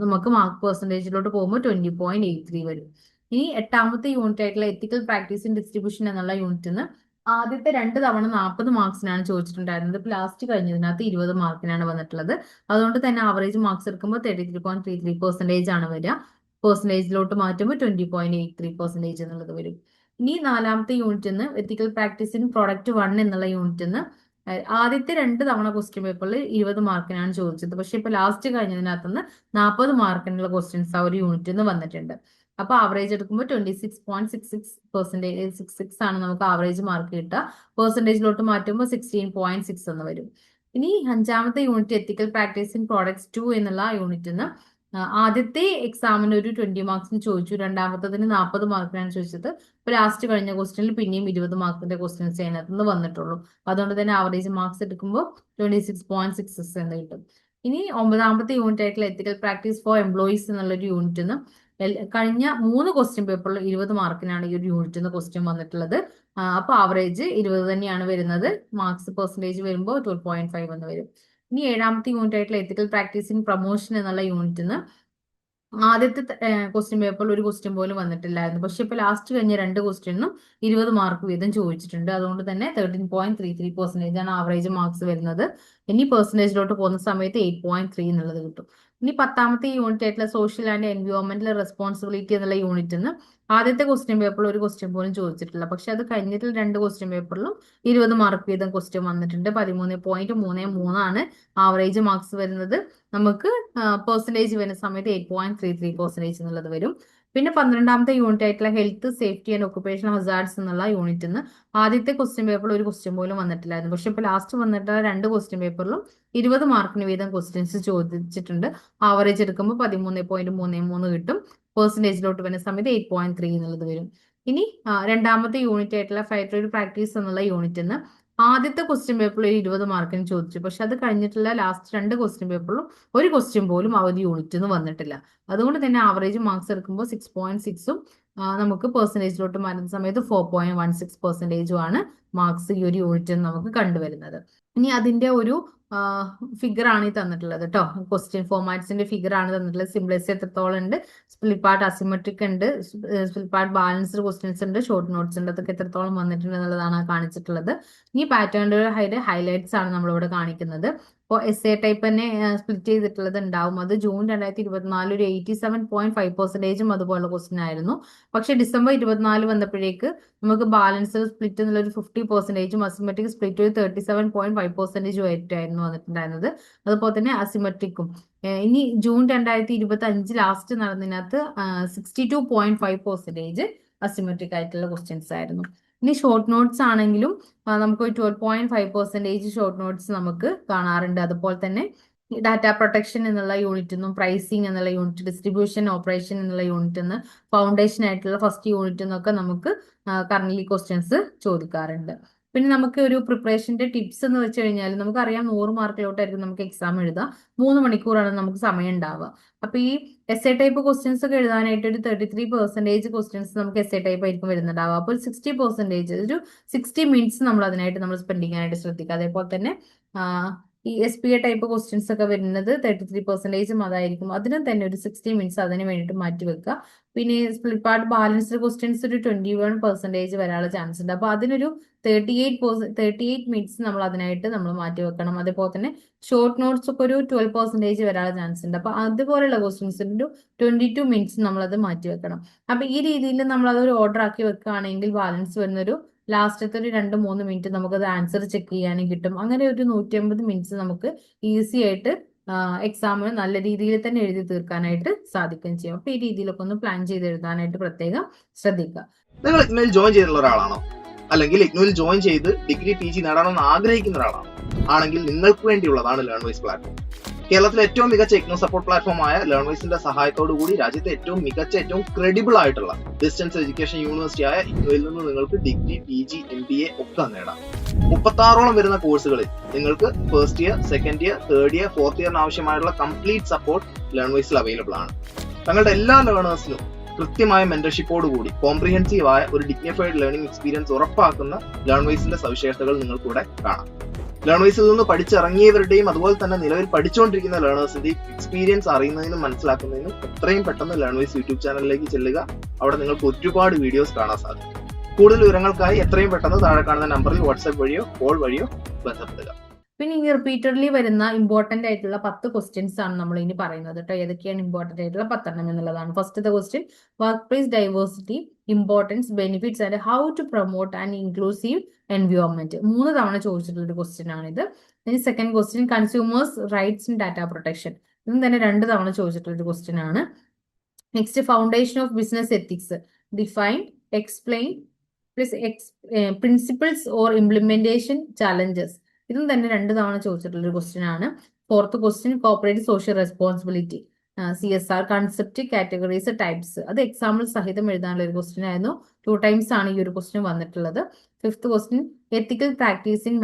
നമുക്ക് മാർക്ക് പെർസെന്റേജിലോട്ട് പോകുമ്പോൾ 20.83 വരും. ഇനി എട്ടാമത്തെ യൂണിറ്റ് ആയിട്ടുള്ള എത്തിക്കൽ പ്രാക്ടീസ് ഇൻ ഡിസ്ട്രിബ്യൂഷൻ എന്നുള്ള യൂണിറ്റിൽ നിന്ന് ആദ്യത്തെ 2 തവണ 40 മാർക്സിനാണ് ചോദിച്ചിട്ടുണ്ടായിരുന്നത്. ഇപ്പൊ ലാസ്റ്റ് കഴിഞ്ഞതിനകത്ത് 20 മാർക്കിനാണ് വന്നിട്ടുള്ളത്. അതുകൊണ്ട് തന്നെ ആവറേജ് മാർക്സ് എടുക്കുമ്പോൾ 33.33% ആണ് വരിക. പെർസെന്റേജിലോട്ട് മാറ്റുമ്പോൾ 20.83% എന്നുള്ളത് വരും. ഇനി നാലാമത്തെ യൂണിറ്റിൽ നിന്ന് എത്തിക്കൽ പ്രാക്ടീസ് ഇൻ പ്രോഡക്റ്റ് 1 എന്നുള്ള യൂണിറ്റിൽ നിന്ന് ആദ്യത്തെ 2 തവണ ക്വസ്റ്റ്യൻ പേപ്പറിൽ 20 മാർക്കിനാണ് ചോദിച്ചത്. പക്ഷെ ഇപ്പൊ ലാസ്റ്റ് കഴിഞ്ഞതിനകത്ത് നിന്ന് 40 മാർക്കിനുള്ള ക്വസ്റ്റ്യൻസ് ആ ഒരു യൂണിറ്റിൽ നിന്ന് വന്നിട്ടുണ്ട്. അപ്പൊ ആവറേജ് എടുക്കുമ്പോൾ 26.66% ആണ് നമുക്ക് ആവറേജ് മാർക്ക് കിട്ടുക. പെർസെന്റേജിലോട്ട് മാറ്റുമ്പോൾ 16.6 എന്ന് വരും. ഇനി അഞ്ചാമത്തെ unit ethical practice in products 2 എന്നുള്ള യൂണിറ്റിൽ നിന്ന് ആദ്യത്തെ എക്സാമിന് ഒരു 20 മാർക്സിന് ചോദിച്ചു, രണ്ടാമത്തതിന് 40 മാർക്കിനാണ് ചോദിച്ചത്. ഇപ്പൊ ലാസ്റ്റ് കഴിഞ്ഞ ക്വസ്റ്റ്യനിൽ പിന്നെയും 20 മാർക്കിന്റെ ക്വസ്റ്റ്യൻസ് അതിനകത്ത് നിന്ന് വന്നിട്ടുള്ളൂ. അതുകൊണ്ട് തന്നെ ആവറേജ് മാർക്സ് എടുക്കുമ്പോൾ 26.66 എന്ന് കിട്ടും. ഇനി 9ാമത്തെ യൂണിറ്റ് ആയിട്ടുള്ള എത്തിക്കൽ പ്രാക്ടീസ് ഫോർ എംപ്ലോയീസ് എന്നുള്ളൊരു യൂണിറ്റിൽ നിന്ന് കഴിഞ്ഞ 3 ക്വസ്റ്റ്യൻ പേപ്പറിൽ 20 മാർക്കിനാണ് ഈ ഒരു യൂണിറ്റിൽ നിന്ന് ക്വസ്റ്റ്യൻ വന്നിട്ടുള്ളത്. അപ്പൊ ആവറേജ് 20 തന്നെയാണ് വരുന്നത്. മാർക്സ് പെർസെന്റേജ് വരുമ്പോൾ 12.5 എന്ന് വരും. ഇനി 7ാമത്തെ യൂണിറ്റ് ആയിട്ടുള്ള എത്തിക്കൽ പ്രാക്ടീസ് ഇൻ പ്രൊമോഷൻ എന്നുള്ള യൂണിറ്റിൽ നിന്ന് ആദ്യത്തെ ക്വസ്റ്റ്യൻ പേപ്പറിൽ ഒരു ക്വസ്റ്റ്യൻ പോലും വന്നിട്ടില്ലായിരുന്നു. പക്ഷെ ഇപ്പൊ ലാസ്റ്റ് കഴിഞ്ഞ 2 ക്വസ്റ്റ്യനും 20 മാർക്ക് വീതം ചോദിച്ചിട്ടുണ്ട്. അതുകൊണ്ട് തന്നെ 13.33% ആണ് ആവറേജ് മാർക്സ് വരുന്നത്. ഇനി പെർസെന്റേജിലോട്ട് പോകുന്ന സമയത്ത് 8.3 എന്നുള്ളത് കിട്ടും. ഇനി 10ാമത്തെ യൂണിറ്റ് ആയിട്ടുള്ള സോഷ്യൽ ആൻഡ് എൻവയോൺമെന്റൽ റെസ്പോൺസിബിലിറ്റി എന്നുള്ള യൂണിറ്റിൽ നിന്ന് ആദ്യത്തെ ക്വസ്റ്റ്യൻ പേപ്പറിൽ ഒരു ക്വസ്റ്റ്യൻ പോലും ചോദിച്ചിട്ടില്ല. പക്ഷെ അത് കഴിഞ്ഞിട്ടുള്ള 2 ക്വസ്റ്റ്യൻ പേപ്പറിലും 20 മാർക്ക് വീതം ക്വസ്റ്റ്യൻ വന്നിട്ടുണ്ട്. 13.33 ആണ് ആവറേജ് മാർക്സ് വരുന്നത്. നമുക്ക് പെർസെന്റേജ് വരുന്ന സമയത്ത് 8.33% എന്നുള്ളത് വരും. പിന്നെ 12ാമത്തെ യൂണിറ്റ് ആയിട്ടുള്ള health safety and occupational hazards എന്നുള്ള യൂണിറ്റിൽ നിന്ന് ആദ്യത്തെ ക്വസ്റ്റ്യൻ പേപ്പറിൽ ഒരു ക്വസ്റ്റ്യൻ പോലും വന്നിട്ടില്ലായിരുന്നു. പക്ഷെ ഇപ്പൊ ലാസ്റ്റ് വന്നിട്ടുള്ള 2 ക്വസ്റ്റ്യൻ പേപ്പറിലും 20 മാർക്കിന് വീതം ക്വസ്റ്റ്യൻസ് ചോദിച്ചിട്ടുണ്ട്. ആവറേജ് എടുക്കുമ്പോൾ 13.33 കിട്ടും. പെർസെന്റേജിലോട്ട് വരുന്ന സമയത്ത് 8.3 എന്നുള്ളത് വരും. ഇനി 2ാമത്തെ യൂണിറ്റ് ആയിട്ടുള്ള ഫൈറ്ററി പ്രാക്ടീസ് എന്നുള്ള യൂണിറ്റിൽ നിന്ന് ആദ്യത്തെ ക്വസ്റ്റ്യൻ പേപ്പറിൽ 20 മാർക്കിന് ചോദിച്ചു. പക്ഷെ അത് കഴിഞ്ഞിട്ടുള്ള ലാസ്റ്റ് 2 ക്വസ്റ്റ്യൻ പേപ്പറിലും ഒരു ക്വസ്റ്റ്യൻ പോലും ആ ഒരു യൂണിറ്റിൽ നിന്ന് വന്നിട്ടില്ല. അതുകൊണ്ട് തന്നെ ആവറേജ് മാർക്സ് എടുക്കുമ്പോൾ 6.6ഉം നമുക്ക് പെർസെന്റേജിലോട്ട് മാറുന്ന സമയത്ത് 4.16% ആണ് മാർക്സ് ഈ ഒരു യൂണിറ്റിൽ നമുക്ക് കണ്ടുവരുന്നത്. ഇനി അതിന്റെ ഒരു ഫിഗർ ആണ് ഈ തന്നിട്ടുള്ളത് കേട്ടോ. ക്വസ്റ്റ്യൻ ഫോർമാറ്റ്സിന്റെ ഫിഗർ ആണ് തന്നിട്ടുള്ളത്. സിംപ്ലസ് എത്രത്തോളം ഉണ്ട്, സ്പ്ലിറ്റ് പാർട്ട് അസിമെട്രിക് ഉണ്ട്, സ്പ്ലിറ്റ് പാർട്ട് ബാലൻസ്ഡ് ക്വസ്റ്റ്യൻസ് ഉണ്ട്, ഷോർട്ട് നോട്ട്സ് ഉണ്ട്. അതൊക്കെ എത്രത്തോളം വന്നിട്ടുണ്ട് എന്നുള്ളതാണ് കാണിച്ചിട്ടുള്ളത്. ഈ പാറ്റേണിന്റെ ഹൈലൈറ്റ്സ് ആണ് നമ്മളിവിടെ കാണിക്കുന്നത്. ഇപ്പോൾ SA ടൈപ്പ് തന്നെ സ്പ്ലിറ്റ് ചെയ്തിട്ടുള്ളത് ഉണ്ടാവും. അത് ജൂൺ 2024 ഒരു 87.5%ഉം അതുപോലുള്ള ക്വസ്റ്റ്യൻ ആയിരുന്നു. പക്ഷെ ഡിസംബർ 24 വന്നപ്പോഴേക്ക് നമുക്ക് ബാലൻസ് സ്പ്ലിറ്റ് എന്നുള്ള ഒരു 50%ഉം അസിമെട്രിക് സ്പ്ലിറ്റ് ഒരു 37.5% ആയിട്ടായിരുന്നു ആയിരുന്നു വന്നിട്ടുണ്ടായിരുന്നത്. അതുപോലെ തന്നെ അസിമെട്രിക്കും. ഇനി ജൂൺ 2025 ലാസ്റ്റ് നടന്നതിനകത്ത് 62.5% അസിമെട്രിക് ആയിട്ടുള്ള ക്വസ്റ്റ്യൻസ് ആയിരുന്നു. ഇനി ഷോർട്ട് നോട്ട്സ് ആണെങ്കിലും നമുക്ക് 12.5% ഷോർട്ട് നോട്ട്സ് നമുക്ക് കാണാറുണ്ട്. അതുപോലെ തന്നെ ഡാറ്റ പ്രൊട്ടക്ഷൻ എന്നുള്ള യൂണിറ്റിൽ നിന്നും പ്രൈസിങ് എന്നുള്ള യൂണിറ്റ്, ഡിസ്ട്രിബ്യൂഷൻ ഓപ്പറേഷൻ എന്നുള്ള യൂണിറ്റിൽ നിന്ന് ഫൗണ്ടേഷൻ ആയിട്ടുള്ള ഫസ്റ്റ് യൂണിറ്റിൽ നിന്നൊക്കെ നമുക്ക് കറന്റ്ലി ക്വസ്റ്റ്യൻസ് ചോദിക്കാറുണ്ട്. പിന്നെ നമുക്ക് ഒരു പ്രിപ്പറേഷന്റെ ടിപ്സ് എന്ന് വെച്ച് കഴിഞ്ഞാൽ നമുക്കറിയാം 100 മാർക്കിലോട്ടായിരിക്കും നമുക്ക് എക്സാം എഴുതുക. 3 മണിക്കൂറാണ് നമുക്ക് സമയം ഉണ്ടാവുക. അപ്പൊ ഈ എസ് എ ടൈപ്പ് ക്വസ്റ്റ്യൻസ് ഒക്കെ എഴുതാനായിട്ട് ഒരു 33% ക്വസ്റ്റ്യൻസ് നമുക്ക് എസ് എ ടൈപ്പ് ആയിരിക്കും വരുന്നുണ്ടാവുക. അപ്പോൾ 60%, ഒരു 60 മിനിറ്റ്സ് നമ്മൾ അതിനായിട്ട് നമ്മൾ സ്പെൻഡ് ചെയ്യാനായിട്ട് ശ്രദ്ധിക്കുക. അതേപോലെ തന്നെ ഈ S P A type questions ഒക്കെ വരുന്നത് 33% അതായിരിക്കും. അതിനും തന്നെ ഒരു 60 മിനിറ്റ്സ് അതിന് വേണ്ടിയിട്ട് മാറ്റി വെക്കുക. പിന്നെ സ്പ്ലിറ്റ് പാർട്ട് ബാലൻസ്ഡ് ക്വസ്റ്റ്യൻസ് ഒരു 21% വരാനുള്ള ചാൻസ് ഉണ്ട്. അപ്പൊ അതിനൊരു 38 മിനിറ്റ്സ് നമ്മൾ അതിനായിട്ട് നമ്മൾ മാറ്റി വെക്കണം. അതേപോലെ തന്നെ ഷോർട്ട് നോട്ട്സ് ഒക്കെ ഒരു 12% വരാനുള്ള ചാൻസ് ഉണ്ട്. അപ്പൊ അതുപോലെയുള്ള ക്വസ്റ്റ്യൻസിന് ഒരു 22 മിനിറ്റ്സ് നമ്മൾ അത് മാറ്റി വെക്കണം. അപ്പൊ ഈ രീതിയിൽ നമ്മൾ അതൊരു ഓർഡർ ആക്കി വെക്കുകയാണെങ്കിൽ ബാലൻസ് വരുന്നൊരു ലാസ്റ്റത്തെ ഒരു 2-3 മിനിറ്റ് നമുക്കത് ആൻസർ ചെക്ക് ചെയ്യാനും കിട്ടും. അങ്ങനെ ഒരു 150 മിനിറ്റ്സ് നമുക്ക് ഈസി ആയിട്ട് എക്സാമിന് നല്ല രീതിയിൽ തന്നെ എഴുതി തീർക്കാനായിട്ട് സാധിക്കുകയും ചെയ്യും. അപ്പൊ ഈ രീതിയിലൊക്കെ ഒന്ന് പ്ലാൻ ചെയ്ത് എഴുതാനായിട്ട് പ്രത്യേകം ശ്രദ്ധിക്കുക. നിങ്ങൾ ഇഗ്നോയിൽ ജോയിൻ ചെയ്തിട്ടുള്ള ഒരാളാണോ, അല്ലെങ്കിൽ ഇഗ്നോയിൽ ജോയിൻ ചെയ്ത് ഡിഗ്രി PG നേടാനെന്ന് ആഗ്രഹിക്കുന്ന ഒരാളാണോ ആണെങ്കിൽ നിങ്ങൾക്ക് വേണ്ടിയുള്ളതാണ് ലേൺവൈസ് പ്ലാറ്റ്ഫോം. കേരളത്തിലെ ഏറ്റവും മികച്ച ഇഗ്നോ സപ്പോർട്ട് പ്ലാറ്റ്ഫോമായ ലേൺവൈസിന്റെ സഹായത്തോടു കൂടി രാജ്യത്തെ ഏറ്റവും മികച്ച, ഏറ്റവും ക്രെഡിബിൾ ആയിട്ടുള്ള ഡിസ്റ്റൻസ് എഡ്യൂക്കേഷൻ യൂണിവേഴ്സിറ്റി ആയ ഇഗ്നോയിൽ നിന്ന് നിങ്ങൾക്ക് ഡിഗ്രി PG MBA ഒക്കെ നേടാം. 36ഓളം വരുന്ന കോഴ്സുകളിൽ നിങ്ങൾക്ക് first year, second year, third year, fourth ഇയറിന് ആവശ്യമായിട്ടുള്ള കംപ്ലീറ്റ് സപ്പോർട്ട് ലേൺവൈസിൽ അവൈലബിൾ ആണ്. തങ്ങളുടെ എല്ലാ ലേണേഴ്സിനും കൃത്യമായ മെന്റർഷിപ്പോട് കൂടി കോംപ്രിഹെൻസീവ് ആയ ഒരു ഡിഗ്നിഫൈഡ് ലേണിംഗ് എക്സ്പീരിയൻസ് ഉറപ്പാക്കുന്ന ലേൺവൈസിന്റെ സവിശേഷതകൾ നിങ്ങൾക്കിവിടെ കാണാം. ലേൺവൈസിൽ നിന്ന് പഠിച്ചിറങ്ങിയവരുടെയും അതുപോലെ തന്നെ നിലവിൽ പഠിച്ചുകൊണ്ടിരിക്കുന്ന ലേണേഴ്സിന്റെയും എക്സ്പീരിയൻസ് അറിയുന്നതിനും മനസ്സിലാക്കുന്നതിനും എത്രയും പെട്ടെന്ന് ലേൺവൈസ് യൂട്യൂബ് ചാനലിലേക്ക് ചെല്ലുക. അവിടെ നിങ്ങൾക്ക് ഒരുപാട് വീഡിയോസ് കാണാൻ സാധിക്കും. കൂടുതൽ വിവരങ്ങൾക്കായി എത്രയും പെട്ടെന്ന് താഴെ കാണുന്ന നമ്പറിൽ വാട്സാപ്പ് വഴിയോ കോൾ വഴിയോ ബന്ധപ്പെടുക. പിന്നെ ഈ റിപ്പീറ്റഡ്ലി വരുന്ന ഇമ്പോർട്ടന്റ് ആയിട്ടുള്ള 10 ക്വസ്റ്റ്യൻസ് ആണ് നമ്മൾ ഇനി പറയുന്നത് കേട്ടോ. ഏതൊക്കെയാണ് ഇമ്പോർട്ടന്റ് ആയിട്ടുള്ള 10 എന്നുള്ളതാണ്. ഫസ്റ്റത്തെ question, workplace diversity, importance, benefits and how to promote and inclusive environment. 3 തവണ ചോദിച്ചിട്ടുള്ള ഒരു ക്വസ്റ്റ്യൻ ആണിത്. ഇനി second question, consumers rights in data protection. ഇതും തന്നെ 2 തവണ ചോദിച്ചിട്ടുള്ള ഒരു ക്വസ്റ്റ്യൻ ആണ്. Next, foundation of business ethics, define, explain plus principles or implementation challenges. ഇതും തന്നെ 2 തവണ ചോദിച്ചിട്ടുള്ള ഒരു ക്വസ്റ്റ്യൻ ആണ്. Fourth question, corporate social responsibility, CSR, concept, categories, types. അത് എക്സാമ്പിൾ സഹിതം എഴുതാനുള്ള ഒരു ക്വസ്റ്റ്യൻ ആയിരുന്നു. 2 ടൈംസ് ആണ് ഈ ഒരു ക്വസ്റ്റ്യൻ വന്നിട്ടുള്ളത്. Fifth question, ethical practice in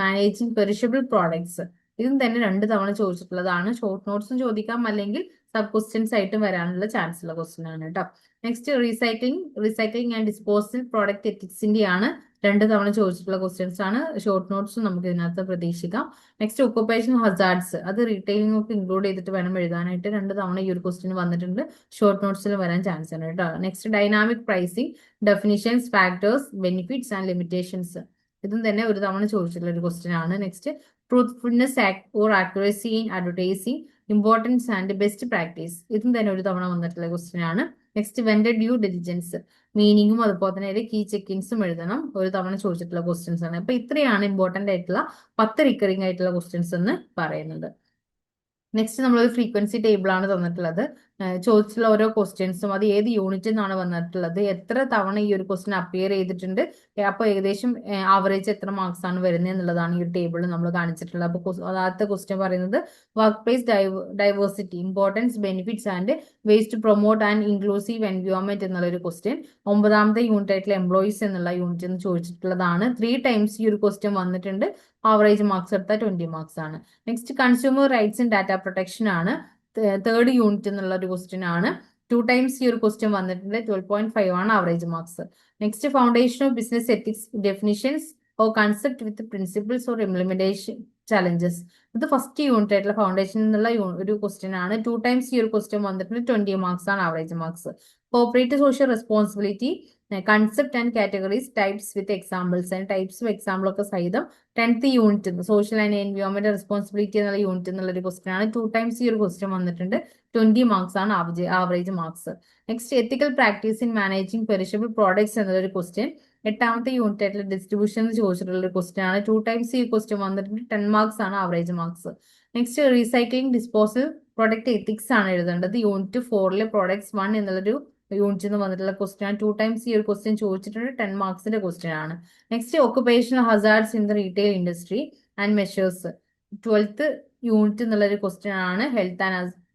managing perishable products. ഇതും തന്നെ 2 തവണ ചോദിച്ചിട്ടുള്ളതാണ്. ഷോർട്ട് നോട്ട്സും ചോദിക്കാം, അല്ലെങ്കിൽ സബ് ക്വസ്റ്റ്യൻസ് ആയിട്ടും വരാനുള്ള ചാൻസ് ഉള്ള ക്വസ്റ്റ്യൻ ആണ് കേട്ടോ. Next, recycling and disposal product എത്തിക്സിന്റെ ആണ് 2 തവണ ചോദിച്ചിട്ടുള്ള ക്വസ്റ്റ്യൻസ് ആണ്. ഷോർട്ട് നോട്ട്സും നമുക്ക് ഇതിനകത്ത് പ്രതീക്ഷിക്കാം. നെക്സ്റ്റ്, ഒക്കുപേഷൻ ഹസാർഡ്സ്, അത് റീറ്റെയിലിംഗ് ഒക്കെ ഇൻക്ലൂഡ് ചെയ്തിട്ട് വേണം എഴുതാനായിട്ട്. 2 തവണ ഈ ഒരു ക്വസ്റ്റ്യൻ വന്നിട്ടുണ്ട്. ഷോർട്ട് നോട്ട്സിൽ വരാൻ ചാൻസ് ഉണ്ട് കേട്ടോ. Next, dynamic pricing, definitions, factors, benefits and limitations. ഇതും തന്നെ 1 തവണ ചോദിച്ചിട്ടുള്ള ഒരു ക്വസ്റ്റ്യൻ ആണ്. Next, truthfulness or accuracy in advertising, importance and best practice. ഇതും തന്നെ 1 തവണ വന്നിട്ടുള്ള ക്വസ്റ്റ്യൻ ആണ്. നെക്സ്റ്റ്, വെൻഡർ ഡ്യൂ ഡിലിജൻസ്, മീനിങ്ങും അതുപോലെ തന്നെ കീ ചെക്കിങ്സും എഴുതണം. 1 തവണ ചോദിച്ചിട്ടുള്ള ക്വസ്റ്റ്യൻസ് ആണ്. അപ്പൊ ഇത്രയാണ് ഇമ്പോർട്ടന്റ് ആയിട്ടുള്ള 10 റിക്കറിംഗ് ആയിട്ടുള്ള ക്വസ്റ്റ്യൻസ് എന്ന് പറയുന്നത്. നെക്സ്റ്റ്, നമ്മളൊരു ഫ്രീക്വൻസി ടേബിൾ ആണ് തന്നിട്ടുള്ളത്. ചോദിച്ചിട്ടുള്ള ഓരോ ക്വസ്റ്റ്യൻസും അത് ഏത് യൂണിറ്റിൽ നിന്നാണ് വന്നിട്ടുള്ളത്, എത്ര തവണ ഈ ഒരു ക്വസ്റ്റ്യൻ അപ്പിയർ ചെയ്തിട്ടുണ്ട്, അപ്പൊ ഏകദേശം ആവറേജ് എത്ര മാർക്സ് ആണ് വരുന്നത് എന്നുള്ളതാണ് ഈ ഒരു ടേബിളിൽ നമ്മൾ കാണിച്ചിട്ടുള്ളത്. അപ്പൊ ആദ്യത്തെ ക്വസ്റ്റ്യൻ പറയുന്നത് workplace diversity, importance, benefits and ways to promote and inclusive environment എന്നുള്ള ഒരു ക്വസ്റ്റ്യൻ 9ാമത്തെ യൂണിറ്റ് ആയിട്ടുള്ള എംപ്ലോയീസ് എന്നുള്ള യൂണിറ്റിൽ നിന്ന് ചോദിച്ചിട്ടുള്ളതാണ്. 3 ടൈംസ് ഈ ഒരു ക്വസ്റ്റ്യൻ വന്നിട്ടുണ്ട്. ആവറേജ് മാർക്സ് എടുത്താൽ 20 മാർക്സ് ആണ്. Next, consumer rights in data protection ആണ്. 3rd യൂണിറ്റ് എന്നുള്ള ഒരു ക്വസ്റ്റ്യൻ ആണ്. 2 ടൈംസ് ഈ ഒരു ക്വസ്റ്റ്യൻ വന്നിട്ടുണ്ട്. 12.5 ആണ് average marks. Next, foundation of business ethics, definitions or concept with principles or implementation challenges. ഇത് ഫസ്റ്റ് യൂണിറ്റ് ആയിട്ടുള്ള ഫൗണ്ടേഷൻ എന്നുള്ള ഒരു ക്വസ്റ്റ്യൻ ആണ്. 2 ടൈംസ് ഈ ഒരു ക്വസ്റ്റ്യൻ വന്നിട്ടുണ്ട്. 20 മാർക്സ് ആണ് average marks. Corporate social responsibility, concept and categories, types with examples. And ടൈപ്സും എക്സാമ്പിൾ ഒക്കെ സഹിതം 10th unit social and environment responsibility എന്നുള്ള യൂണിറ്റ് എന്നുള്ള ഒരു ക്വസ്റ്റ്യൻ ആണ്. 2 ടൈംസ് ഈ ഒരു ക്വസ്റ്റ്യൻ വന്നിട്ടുണ്ട്. 20 മാർക്സ് ആണ് average marks. Next, ethical practice in managing perishable products എന്നൊരു ക്വസ്റ്റ്യൻ 8ാമത്തെ യൂണിറ്റ് ആയിട്ടുള്ള ഡിസ്ട്രിബ്യൂഷൻ ചോദിച്ചിട്ടുള്ള ഒരു ക്വസ്റ്റ്യൻ ആണ്. 2 ടൈംസ് ഈ ക്വസ്റ്റ്യൻ വന്നിട്ടുണ്ട്. 10 മാർക്സ് ആണ് average marks. Next recycling disposal product ethics ആണ് എഴുതേണ്ടത്. യൂണിറ്റ് 4 പ്രൊഡക്ട്സ് 1 എന്നുള്ളൊരു യൂണിറ്റിൽ നിന്ന് വന്നിട്ടുള്ള ക്വസ്റ്റ്യൻ ആണ്. 2 ടൈംസ് ഈ ഒരു ക്വസ്റ്റ്യൻ ചോദിച്ചിട്ടുണ്ട്. 10 മാർക്സിന്റെ ക്വസ്റ്റ്യൻ ആണ്. Next occupational hazards in the retail industry and measures 12th unit എന്നുള്ള ഒരു ക്വസ്റ്റ്യൻ ആണ്.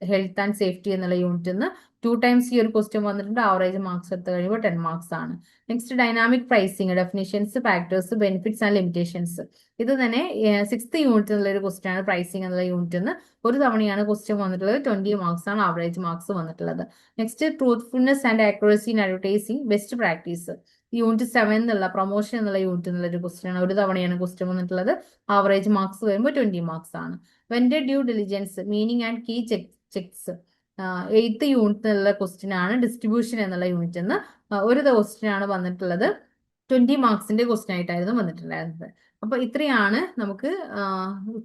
ഹെൽത്ത് ആൻഡ് സേഫ്റ്റി എന്നുള്ള യൂണിറ്റിൽ നിന്ന് 2 ടൈംസ് ഈ ഒരു ക്വസ്റ്റ്യൻ വന്നിട്ടുണ്ട്. ആവറേജ് മാർക്സ് എടുത്ത് കഴിയുമ്പോൾ 10 മാർക്സ് ആണ്. Next dynamic pricing definitions, factors, benefits and limitations. ഇത് തന്നെ 6th യൂണിറ്റ് എന്നുള്ള ഒരു ക്വസ്റ്റ്യൻ ആണ്. പ്രൈസിങ് എന്നുള്ള യൂണിറ്റിൽ നിന്ന് ഒരു തവണയാണ് ക്വസ്റ്റ്യൻ വന്നിട്ടുള്ളത്. 20 മാർക്സ് ആണ് ആവറേജ് മാർക്സ് വന്നിട്ടുള്ളത്. Next truthfulness and accuracy in advertising best practice. Unit 7 എന്നുള്ള പ്രൊമോഷൻ എന്നുള്ള യൂണിറ്റ് എന്നുള്ള ഒരു ക്വസ്റ്റ്യൻ ആണ്. ഒരു തവണയാണ് ക്വസ്റ്റ്യൻ വന്നിട്ടുള്ളത്. ആവറേജ് മാർക്സ് വരുമ്പോൾ 20 മാർക്സ് ആണ്. Vendor due diligence meaning and key checks 8th unit എന്നുള്ള ക്വസ്റ്റ്യൻ ആണ്. ഡിസ്ട്രിബ്യൂഷൻ എന്നുള്ള യൂണിറ്റ് എന്ന് ഒരു ക്വസ്റ്റ്യൻ ആണ് വന്നിട്ടുള്ളത്. 20 മാർക്സിന്റെ ക്വസ്റ്റ്യൻ ആയിട്ടായിരുന്നു വന്നിട്ടുണ്ടായിരുന്നത്. അപ്പൊ ഇത്രയാണ് നമുക്ക്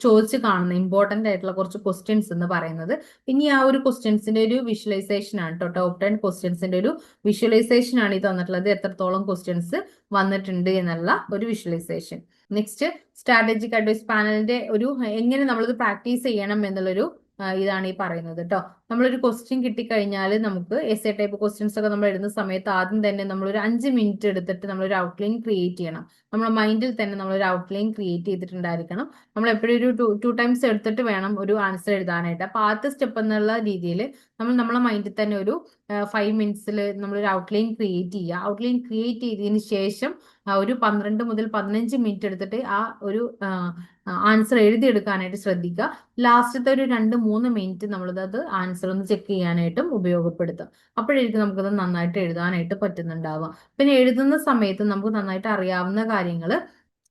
ചോദിച്ച് കാണുന്ന ഇമ്പോർട്ടന്റ് ആയിട്ടുള്ള കുറച്ച് ക്വസ്റ്റ്യൻസ് എന്ന് പറയുന്നത്. ഇനി ആ ഒരു ക്വസ്റ്റ്യൻസിന്റെ ഒരു വിഷ്വലൈസേഷൻ ആണ് കേട്ടോ. ടോപ്പ് 10 ക്വസ്റ്റ്യൻസിന്റെ ഒരു വിഷ്വലൈസേഷൻ ആണ് ഈ തന്നിട്ടുള്ളത്. എത്രത്തോളം ക്വസ്റ്റ്യൻസ് വന്നിട്ടുണ്ട് എന്നുള്ള ഒരു വിഷ്വലൈസേഷൻ. നെക്സ്റ്റ് സ്ട്രാറ്റജിക് അഡ്വൈസ് പാനലിന്റെ ഒരു എങ്ങനെ നമ്മളിത് പ്രാക്ടീസ് ചെയ്യണം എന്നുള്ളൊരു ഇതാണ് ഈ പറയുന്നത് കേട്ടോ. നമ്മളൊരു ക്വസ്റ്റ്യൻ കിട്ടിക്കഴിഞ്ഞാൽ നമുക്ക് എസ് എ ടൈപ്പ് ക്വസ്റ്റ്യൻസ് ഒക്കെ നമ്മൾ എഴുതുന്ന സമയത്ത് ആദ്യം തന്നെ നമ്മളൊരു 5 മിനിറ്റ് എടുത്തിട്ട് നമ്മളൊരു ഔട്ട്ലൈൻ ക്രിയേറ്റ് ചെയ്യണം. നമ്മുടെ മൈൻഡിൽ തന്നെ നമ്മളൊരു ഔട്ട്ലൈൻ ക്രിയേറ്റ് ചെയ്തിട്ടുണ്ടായിരിക്കണം. നമ്മൾ എപ്പോഴും ഒരു ടു ടൈംസ് എടുത്തിട്ട് വേണം ഒരു ആൻസർ എഴുതാനായിട്ട്. അപ്പൊ ആദ്യത്തെ സ്റ്റെപ്പ് എന്നുള്ള രീതിയിൽ നമ്മളെ മൈൻഡിൽ തന്നെ ഒരു 5 മിനിറ്റ്സിൽ നമ്മളൊരു ഔട്ട്ലൈൻ ക്രിയേറ്റ് ചെയ്യുക. ഔട്ട്ലൈൻ ക്രിയേറ്റ് ചെയ്തതിന് ശേഷം ഒരു 12 മുതൽ 15 മിനിറ്റ് എടുത്തിട്ട് ആ ഒരു ആൻസർ എഴുതിയെടുക്കാനായിട്ട് ശ്രദ്ധിക്കുക. ലാസ്റ്റത്തെ ഒരു 2-3 മിനിറ്റ് നമ്മളത് ആൻസർ ഒന്ന് ചെക്ക് ചെയ്യാനായിട്ടും ഉപയോഗപ്പെടുത്തും. അപ്പോഴായിരിക്കും നമുക്കത് നന്നായിട്ട് എഴുതാനായിട്ട് പറ്റുന്നുണ്ടാവുക. പിന്നെ എഴുതുന്ന സമയത്ത് നമുക്ക് നന്നായിട്ട് അറിയാവുന്ന കാര്യങ്ങൾ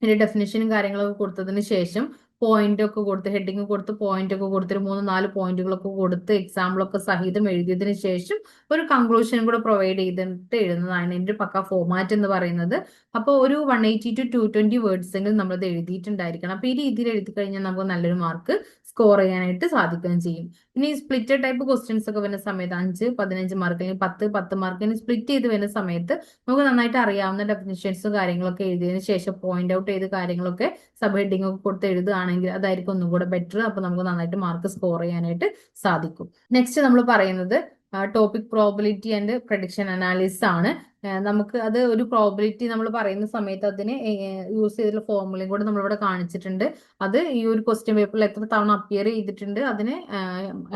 ഇതിന്റെ ഡെഫിനേഷനും കാര്യങ്ങളൊക്കെ കൊടുത്തതിന് ശേഷം പോയിന്റ് ഒക്കെ കൊടുത്ത് ഹെഡിങ് കൊടുത്ത് പോയിന്റ് ഒക്കെ കൊടുത്ത് 3-4 പോയിന്റുകളൊക്കെ കൊടുത്ത് എക്സാമ്പിളൊക്കെ സഹിതം എഴുതിയതിനു ശേഷം ഒരു കൺക്ലൂഷനും കൂടെ പ്രൊവൈഡ് ചെയ്തിട്ട് എഴുതുന്നതാണ് എൻ്റെ പക്ക ഫോർമാറ്റ് എന്ന് പറയുന്നത്. അപ്പോൾ ഒരു 180 to 220 വേർഡ്സ് എങ്കിലും നമ്മളത് എഴുതിയിട്ടുണ്ടായിരിക്കണം. അപ്പൊ ഈ രീതിയിൽ എഴുതി കഴിഞ്ഞാൽ നമുക്ക് നല്ലൊരു മാർക്ക് സ്കോർ ചെയ്യാനായിട്ട് സാധിക്കുകയും ചെയ്യും. ഇനി സ്പ്ലിറ്റ് ടൈപ്പ് ക്വസ്റ്റ്യൻസ് ഒക്കെ വരുന്ന സമയത്ത് 5-15 മാർക്ക് അല്ലെങ്കിൽ 10-10 മാർക്ക് സ്പ്ലിറ്റ് ചെയ്ത് വരുന്ന സമയത്ത് നമുക്ക് നന്നായിട്ട് അറിയാവുന്ന ഡെഫിനിഷൻസും കാര്യങ്ങളൊക്കെ എഴുതിയതിനു ശേഷം പോയിന്റ് ഔട്ട് ചെയ്ത് കാര്യങ്ങളൊക്കെ സബ് ഹെഡിങ് ഒക്കെ കൊടുത്ത് എഴുതുകയാണെങ്കിൽ അതായിരിക്കും ഒന്നും കൂടെ ബെറ്റർ. അപ്പൊ നമുക്ക് നന്നായിട്ട് മാർക്ക് സ്കോർ ചെയ്യാനായിട്ട് സാധിക്കും. നെക്സ്റ്റ് നമ്മൾ പറയുന്നത് topic probability and prediction analysis ആണ്. നമുക്ക് അത് ഒരു പ്രോബിലിറ്റി നമ്മൾ പറയുന്ന സമയത്ത് അതിന് യൂസ് ചെയ്തിട്ടുള്ള ഫോർമുലയും കൂടെ നമ്മളിവിടെ കാണിച്ചിട്ടുണ്ട്. അത് ഈ ഒരു ക്വസ്റ്റ്യൻ പേപ്പറിൽ എത്ര തവണ അപ്പിയർ ചെയ്തിട്ടുണ്ട് അതിനെ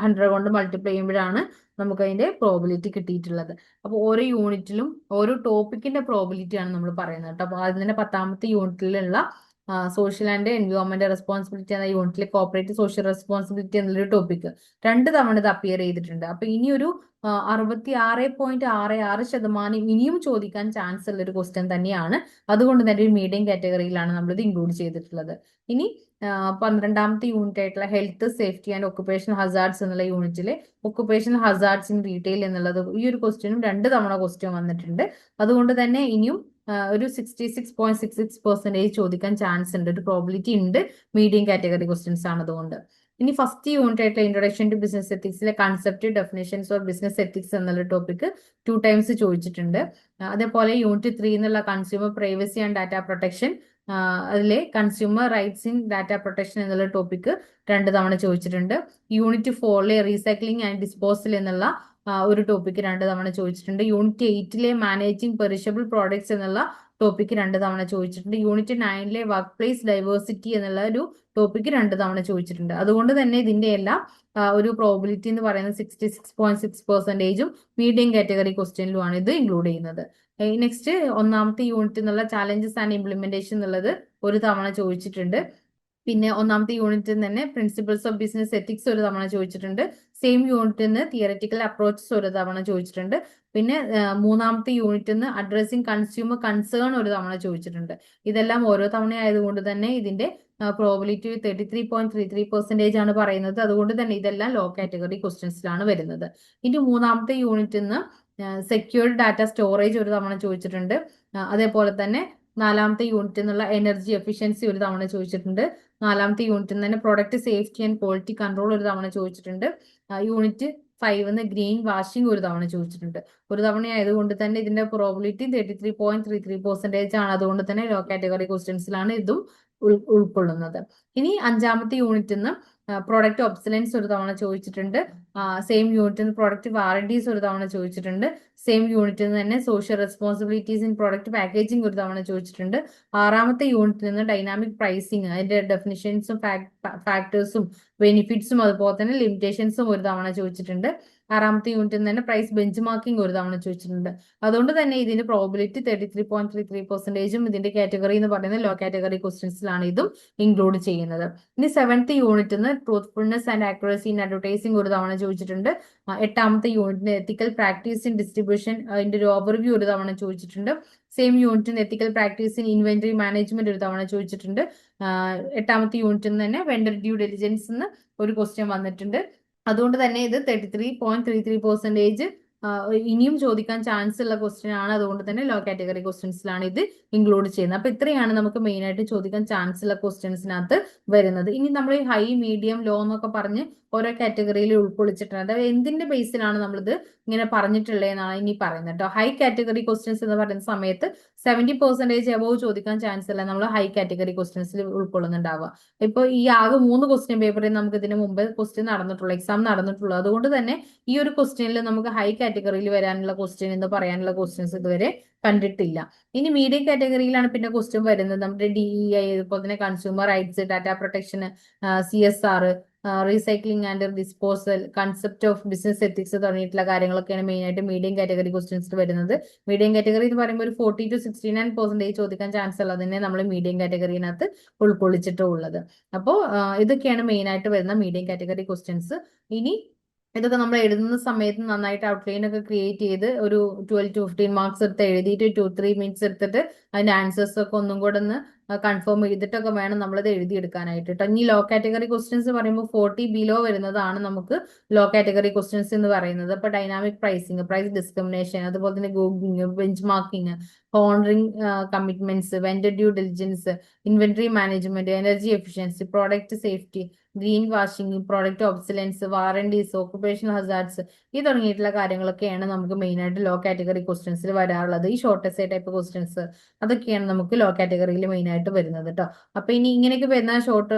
100 കൊണ്ട് മൾട്ടിപ്ലൈ ചെയ്യുമ്പോഴാണ് നമുക്ക് അതിന്റെ പ്രോബിലിറ്റി കിട്ടിയിട്ടുള്ളത്. അപ്പോൾ ഓരോ യൂണിറ്റിലും ഓരോ ടോപ്പിക്കിന്റെ പ്രോബിലിറ്റി ആണ് നമ്മൾ പറയുന്നത് കേട്ടോ. അപ്പോൾ അതിന്റെ 10ാമത്തെ യൂണിറ്റിലുള്ള സോഷ്യൽ ആൻഡ് എൻവയോൺമെന്റ് റെസ്പോൺസിബിലിറ്റി എന്ന യൂണിറ്റിലെ കോപ്പറേറ്റീവ് സോഷ്യൽ റെസ്പോൺസിബിലിറ്റി എന്നൊരു ടോപ്പിക് 2 തവണ ഇത് അപ്പിയർ ചെയ്തിട്ടുണ്ട്. അപ്പൊ ഇനിയൊരു 66.66% ഇനിയും ചോദിക്കാൻ ചാൻസ് ഉള്ള ഒരു ക്വസ്റ്റ്യൻ തന്നെയാണ്. അതുകൊണ്ട് തന്നെ ഒരു മീഡിയം കാറ്റഗറിയിലാണ് നമ്മളിത് ഇൻക്ലൂഡ് ചെയ്തിട്ടുള്ളത്. ഇനി 12ാമത്തെ യൂണിറ്റ് ആയിട്ടുള്ള health safety and occupational hazards എന്നുള്ള യൂണിറ്റിലെ ഒക്കുപേഷണൽ ഹസാർഡ്സ് ഇൻ റീറ്റെയിൽ എന്നുള്ളത് ഈ ഒരു ക്വസ്റ്റ്യനും 2 തവണ ക്വസ്റ്റ്യൻ വന്നിട്ടുണ്ട്. അതുകൊണ്ട് തന്നെ ഇനിയും ഒരു 66.66% ചോദിക്കാൻ ചാൻസ് ഉണ്ട്. ഒരു പ്രോബിലിറ്റി ഉണ്ട്. മീഡിയം കാറ്റഗറി ക്വസ്റ്റ്യൻസ് ആണ് അതുകൊണ്ട്. ഇനി ഫസ്റ്റ് യൂണിറ്റ് ആയിട്ടുള്ള ഇൻട്രൊഡക്ഷൻ ടു ബിസിനസ് എത്തിക്സിലെ concept definitions of business ethics എന്നുള്ള ടോപ്പിക് 2 ടൈംസ് ചോദിച്ചിട്ടുണ്ട്. അതേപോലെ യൂണിറ്റ് 3 എന്നുള്ള consumer privacy and data protection അതിലെ consumer rights in data protection എന്നുള്ള ടോപ്പിക് 2 തവണ ചോദിച്ചിട്ടുണ്ട്. യൂണിറ്റ് 4 റീസൈക്ലിംഗ് ആൻഡ് ഡിസ്പോസൽ എന്നുള്ള ഒരു ടോപ്പിക്ക് 2 തവണ ചോദിച്ചിട്ടുണ്ട്. യൂണിറ്റ് 8 മാനേജിംഗ് പെരിഷബിൾ പ്രോഡക്ട്സ് എന്നുള്ള ടോപ്പിക്ക് 2 തവണ ചോദിച്ചിട്ടുണ്ട്. യൂണിറ്റ് 9 വർക്ക് പ്ലേസ് ഡൈവേഴ്സിറ്റി എന്നുള്ള ഒരു ടോപ്പിക്ക് 2 തവണ ചോദിച്ചിട്ടുണ്ട്. അതുകൊണ്ട് തന്നെ ഇതിന്റെ എല്ലാം ഒരു പ്രോബിലിറ്റി എന്ന് പറയുന്നത് 66.6%ഉം മീഡിയം കാറ്റഗറി ക്വസ്റ്റ്യനിലുമാണ് ഇത് ഇൻക്ലൂഡ് ചെയ്യുന്നത്. നെക്സ്റ്റ് 1ാമത്തെ യൂണിറ്റ് എന്നുള്ള ചാലഞ്ചസ് ആൻഡ് ഇംപ്ലിമെന്റേഷൻ എന്നുള്ളത് 1 തവണ ചോദിച്ചിട്ടുണ്ട്. പിന്നെ 1ാമത്തെ യൂണിറ്റിൽ തന്നെ പ്രിൻസിപ്പിൾസ് ഓഫ് ബിസിനസ് എത്തിക്സ് 1 തവണ ചോദിച്ചിട്ടുണ്ട്. സെയിം യൂണിറ്റിൽ നിന്ന് തിയററ്റിക്കൽ അപ്രോച്ചസ് 1 തവണ ചോദിച്ചിട്ടുണ്ട്. പിന്നെ 3ാമത്തെ യൂണിറ്റിൽ നിന്ന് അഡ്രസ്സിംഗ് കൺസ്യൂമർ കൺസേൺ 1 തവണ ചോദിച്ചിട്ടുണ്ട്. ഇതെല്ലാം ഓരോ തവണ ആയതുകൊണ്ട് തന്നെ ഇതിന്റെ പ്രോബിലിറ്റി 33.33% ആണ് പറയുന്നത്. അതുകൊണ്ട് തന്നെ ഇതെല്ലാം ലോ കാറ്റഗറി ക്വസ്റ്റ്യൻസിലാണ് വരുന്നത്. ഇനി 3ാമത്തെ യൂണിറ്റിൽ നിന്ന് സെക്യൂർഡ് ഡാറ്റ സ്റ്റോറേജ് 1 തവണ ചോദിച്ചിട്ടുണ്ട്. അതേപോലെ തന്നെ 4ാമത്തെ യൂണിറ്റിൽ നിന്നുള്ള എനർജി എഫിഷ്യൻസി 1 തവണ ചോദിച്ചിട്ടുണ്ട്. 4ാമത്തെ യൂണിറ്റിൽ നിന്ന് തന്നെ product safety and quality control 1 തവണ ചോദിച്ചിട്ടുണ്ട്. യൂണിറ്റ് 5 ഗ്രീൻ വാഷിംഗ് ഒരു തവണ ചോദിച്ചിട്ടുണ്ട്. ഒരു തവണ ആയതുകൊണ്ട് തന്നെ ഇതിന്റെ പ്രോബിലിറ്റി 33.33% ആണ്. അതുകൊണ്ട് തന്നെ ലോ കാറ്റഗറി ക്വസ്റ്റ്യൻസിലാണ് ഇതും ഉൾക്കൊള്ളുന്നത്. ഇനി 5ാമത്തെ യൂണിറ്റിൽ നിന്ന് പ്രോഡക്റ്റ് ഒബ്സലൻസ് ഒരു തവണ ചോദിച്ചിട്ടുണ്ട്. സെയിം യൂണിറ്റിൽ നിന്ന് പ്രോഡക്റ്റ് വാറന്റീസ് ഒരു തവണ ചോദിച്ചിട്ടുണ്ട്. സെയിം യൂണിറ്റിൽ നിന്ന് തന്നെ social responsibilities in product packaging ഒരു തവണ ചോദിച്ചിട്ടുണ്ട്. 6ാമത്തെ യൂണിറ്റിൽ നിന്ന് ഡൈനാമിക് പ്രൈസിങ്, അതിന്റെ ഡെഫിനിഷൻസും ഫാക്ടേഴ്സും ബെനിഫിറ്റ്സും അതുപോലെ തന്നെ ലിമിറ്റേഷൻസും ഒരു തവണ ചോദിച്ചിട്ടുണ്ട്. 6ാമത്തെ യൂണിറ്റിൽ നിന്ന് തന്നെ പ്രൈസ് ബെഞ്ച് മാർക്കിംഗ് ഒരു തവണ ചോദിച്ചിട്ടുണ്ട്. അതുകൊണ്ട് തന്നെ ഇതിന്റെ പ്രോബിലിറ്റി 33.33%, ഇതിന്റെ കാറ്റഗറി എന്ന് പറയുന്നത് ലോ കാറ്റഗറി ക്വസ്റ്റ്യൻസിലാണ് ഇതും ഇൻക്ലൂഡ് ചെയ്യുന്നത്. ഇനി 7th യൂണിറ്റിൽ നിന്ന് truthfulness and accuracy in advertising ഒരു തവണ ചോദിച്ചിട്ടുണ്ട്. 8ാമത്തെ യൂണിറ്റിന് എത്തിക്കൽ പ്രാക്ടീസ് ഇൻ ഡിസ്ട്രിബ്യൂഷൻ, അതിന്റെ ഒരു ഓവർവ്യൂ ഒരു തവണ ചോദിച്ചിട്ടുണ്ട്. സെയിം യൂണിറ്റിന് എത്തിക്കൽ പ്രാക്ടീസ് ഇൻ ഇൻവെന്ററി മാനേജ്മെന്റ് ഒരു തവണ ചോദിച്ചിട്ടുണ്ട്. 8ാമത്തെ യൂണിറ്റിൽ നിന്ന് തന്നെ വെണ്ടർ ഡ്യൂ ഡെലിജൻസ് എന്ന് ഒരു ക്വസ്റ്റ്യൻ വന്നിട്ടുണ്ട്. അതുകൊണ്ട് തന്നെ ഇത് 33.33% ഇനിയും ചോദിക്കാൻ ചാൻസ് ഉള്ള ക്വസ്റ്റ്യൻ ആണ്. അതുകൊണ്ട് തന്നെ ലോ കാറ്റഗറി ക്വസ്റ്റ്യൻസിലാണ് ഇത് ഇൻക്ലൂഡ് ചെയ്യുന്നത്. അപ്പൊ ഇത്രയാണ് നമുക്ക് മെയിൻ ആയിട്ട് ചോദിക്കാൻ ചാൻസ് ഉള്ള ക്വസ്റ്റ്യൻസിനകത്ത് വരുന്നത്. ഇനി നമ്മൾ ഹൈ, മീഡിയം, ലോ എന്നൊക്കെ പറഞ്ഞ് ഓരോ കാറ്റഗറിയിൽ ഉൾക്കൊള്ളിച്ചിട്ടുണ്ട്. അതായത് എന്തിന്റെ ബേസിലാണ് നമ്മളിത് ഇങ്ങനെ പറഞ്ഞിട്ടുള്ളതെന്നാണ് ഇനി പറയുന്നത് കേട്ടോ. ഹൈ കാറ്റഗറി ക്വസ്റ്റ്യൻസ് എന്ന് പറയുന്ന സമയത്ത് 70% എബോവ് ചോദിക്കാൻ ചാൻസ് ഉള്ള നമ്മൾ ഹൈ കാറ്റഗറി ക്വസ്റ്റ്യൻസിൽ ഉൾക്കൊള്ളുന്നുണ്ടാവുക. ഇപ്പൊ ഈ ആകെ 3 ക്വസ്റ്റ്യൻ പേപ്പറിൽ നമുക്ക് ഇതിന് മുമ്പ് ക്വസ്റ്റ്യൻ നടന്നിട്ടുള്ളൂ, എക്സാം നടന്നിട്ടുള്ളൂ. അതുകൊണ്ട് തന്നെ ഈ ഒരു ക്വസ്റ്റ്യനിൽ നമുക്ക് ഹൈ കാറ്റഗറിയിൽ വരാനുള്ള ക്വസ്റ്റ്യൻ എന്ന് പറയാനുള്ള ക്വസ്റ്റ്യൻസ് ഇതുവരെ കണ്ടിട്ടില്ല. ഇനി മീഡിയം കാറ്റഗറിയിലാണ് പിന്നെ ക്വസ്റ്റ്യൻ വരുന്നത്. നമ്മുടെ DEI, അതുപോലെ തന്നെ consumer rights, data protection, CSR, recycling and disposal, concept of business ethics തുടങ്ങിയിട്ടുള്ള കാര്യങ്ങളൊക്കെയാണ് മെയിൻ ആയിട്ട് മീഡിയം കാറ്റഗറി ക്വസ്റ്റ്യൻസ് വരുന്നത്. മീഡിയം കാറ്റഗറി എന്ന് പറയുമ്പോൾ ഒരു 40 to 69% ചോദിക്കാൻ ചാൻസ് ഉള്ളതിനെ നമ്മൾ മീഡിയം കാറ്റഗറിനകത്ത് ഉൾക്കൊള്ളിച്ചിട്ടുള്ളത്. അപ്പോൾ ഇതൊക്കെയാണ് മെയിൻ ആയിട്ട് വരുന്ന മീഡിയം കാറ്റഗറി ക്വസ്റ്റ്യൻസ്. ഇനി ഇതൊക്കെ നമ്മൾ എഴുതുന്ന സമയത്ത് നന്നായിട്ട് ഔട്ട്ലൈൻ ഒക്കെ ക്രിയേറ്റ് ചെയ്ത് ഒരു 12 to 15 മാർക്സ് എടുത്ത് എഴുതിയിട്ട് 2-3 മിനിറ്റ്സ് എടുത്തിട്ട് അതിന്റെ ആൻസേഴ്സ് ഒക്കെ ഒന്നും കൂടെ ഒന്ന് കൺഫേം ചെയ്തിട്ടൊക്കെ വേണം നമ്മളത് എഴുതിയെടുക്കാനായിട്ട് കേട്ടോ. ഇനി ലോ കാറ്റഗറി ക്വസ്റ്റ്യൻസ് പറയുമ്പോൾ 40 ബിലോ വരുന്നതാണ് നമുക്ക് ലോ കാറ്റഗറി ക്വസ്റ്റ്യൻസ് എന്ന് പറയുന്നത്. അപ്പൊ ഡൈനാമിക് പ്രൈസിങ്, പ്രൈസ് ഡിസ്ക്രിമിനേഷൻ, അതുപോലെ തന്നെ googling, benchmarking, honouring commitments, vendor due diligence, inventory management, energy efficiency, product safety, greenwashing, product obsolescence, warranties, occupational hazards, ഈ തുടങ്ങിയിട്ടുള്ള കാര്യങ്ങളൊക്കെയാണ് നമുക്ക് മെയിൻ ആയിട്ട് ലോ കാറ്റഗറി ക്വസ്റ്റ്യൻസിൽ വരാറുള്ളത്. ഈ ഷോർട്ട് എസ്സേ ടൈപ്പ് ക്വസ്റ്റ്യൻസ് അതൊക്കെയാണ് നമുക്ക് ലോ കാറ്റഗറിയിൽ മെയിൻ ആയിട്ട് വരുന്നത് കേട്ടോ. അപ്പൊ ഇനി ഇങ്ങനെയൊക്കെ വരുന്ന ഷോർട്ട്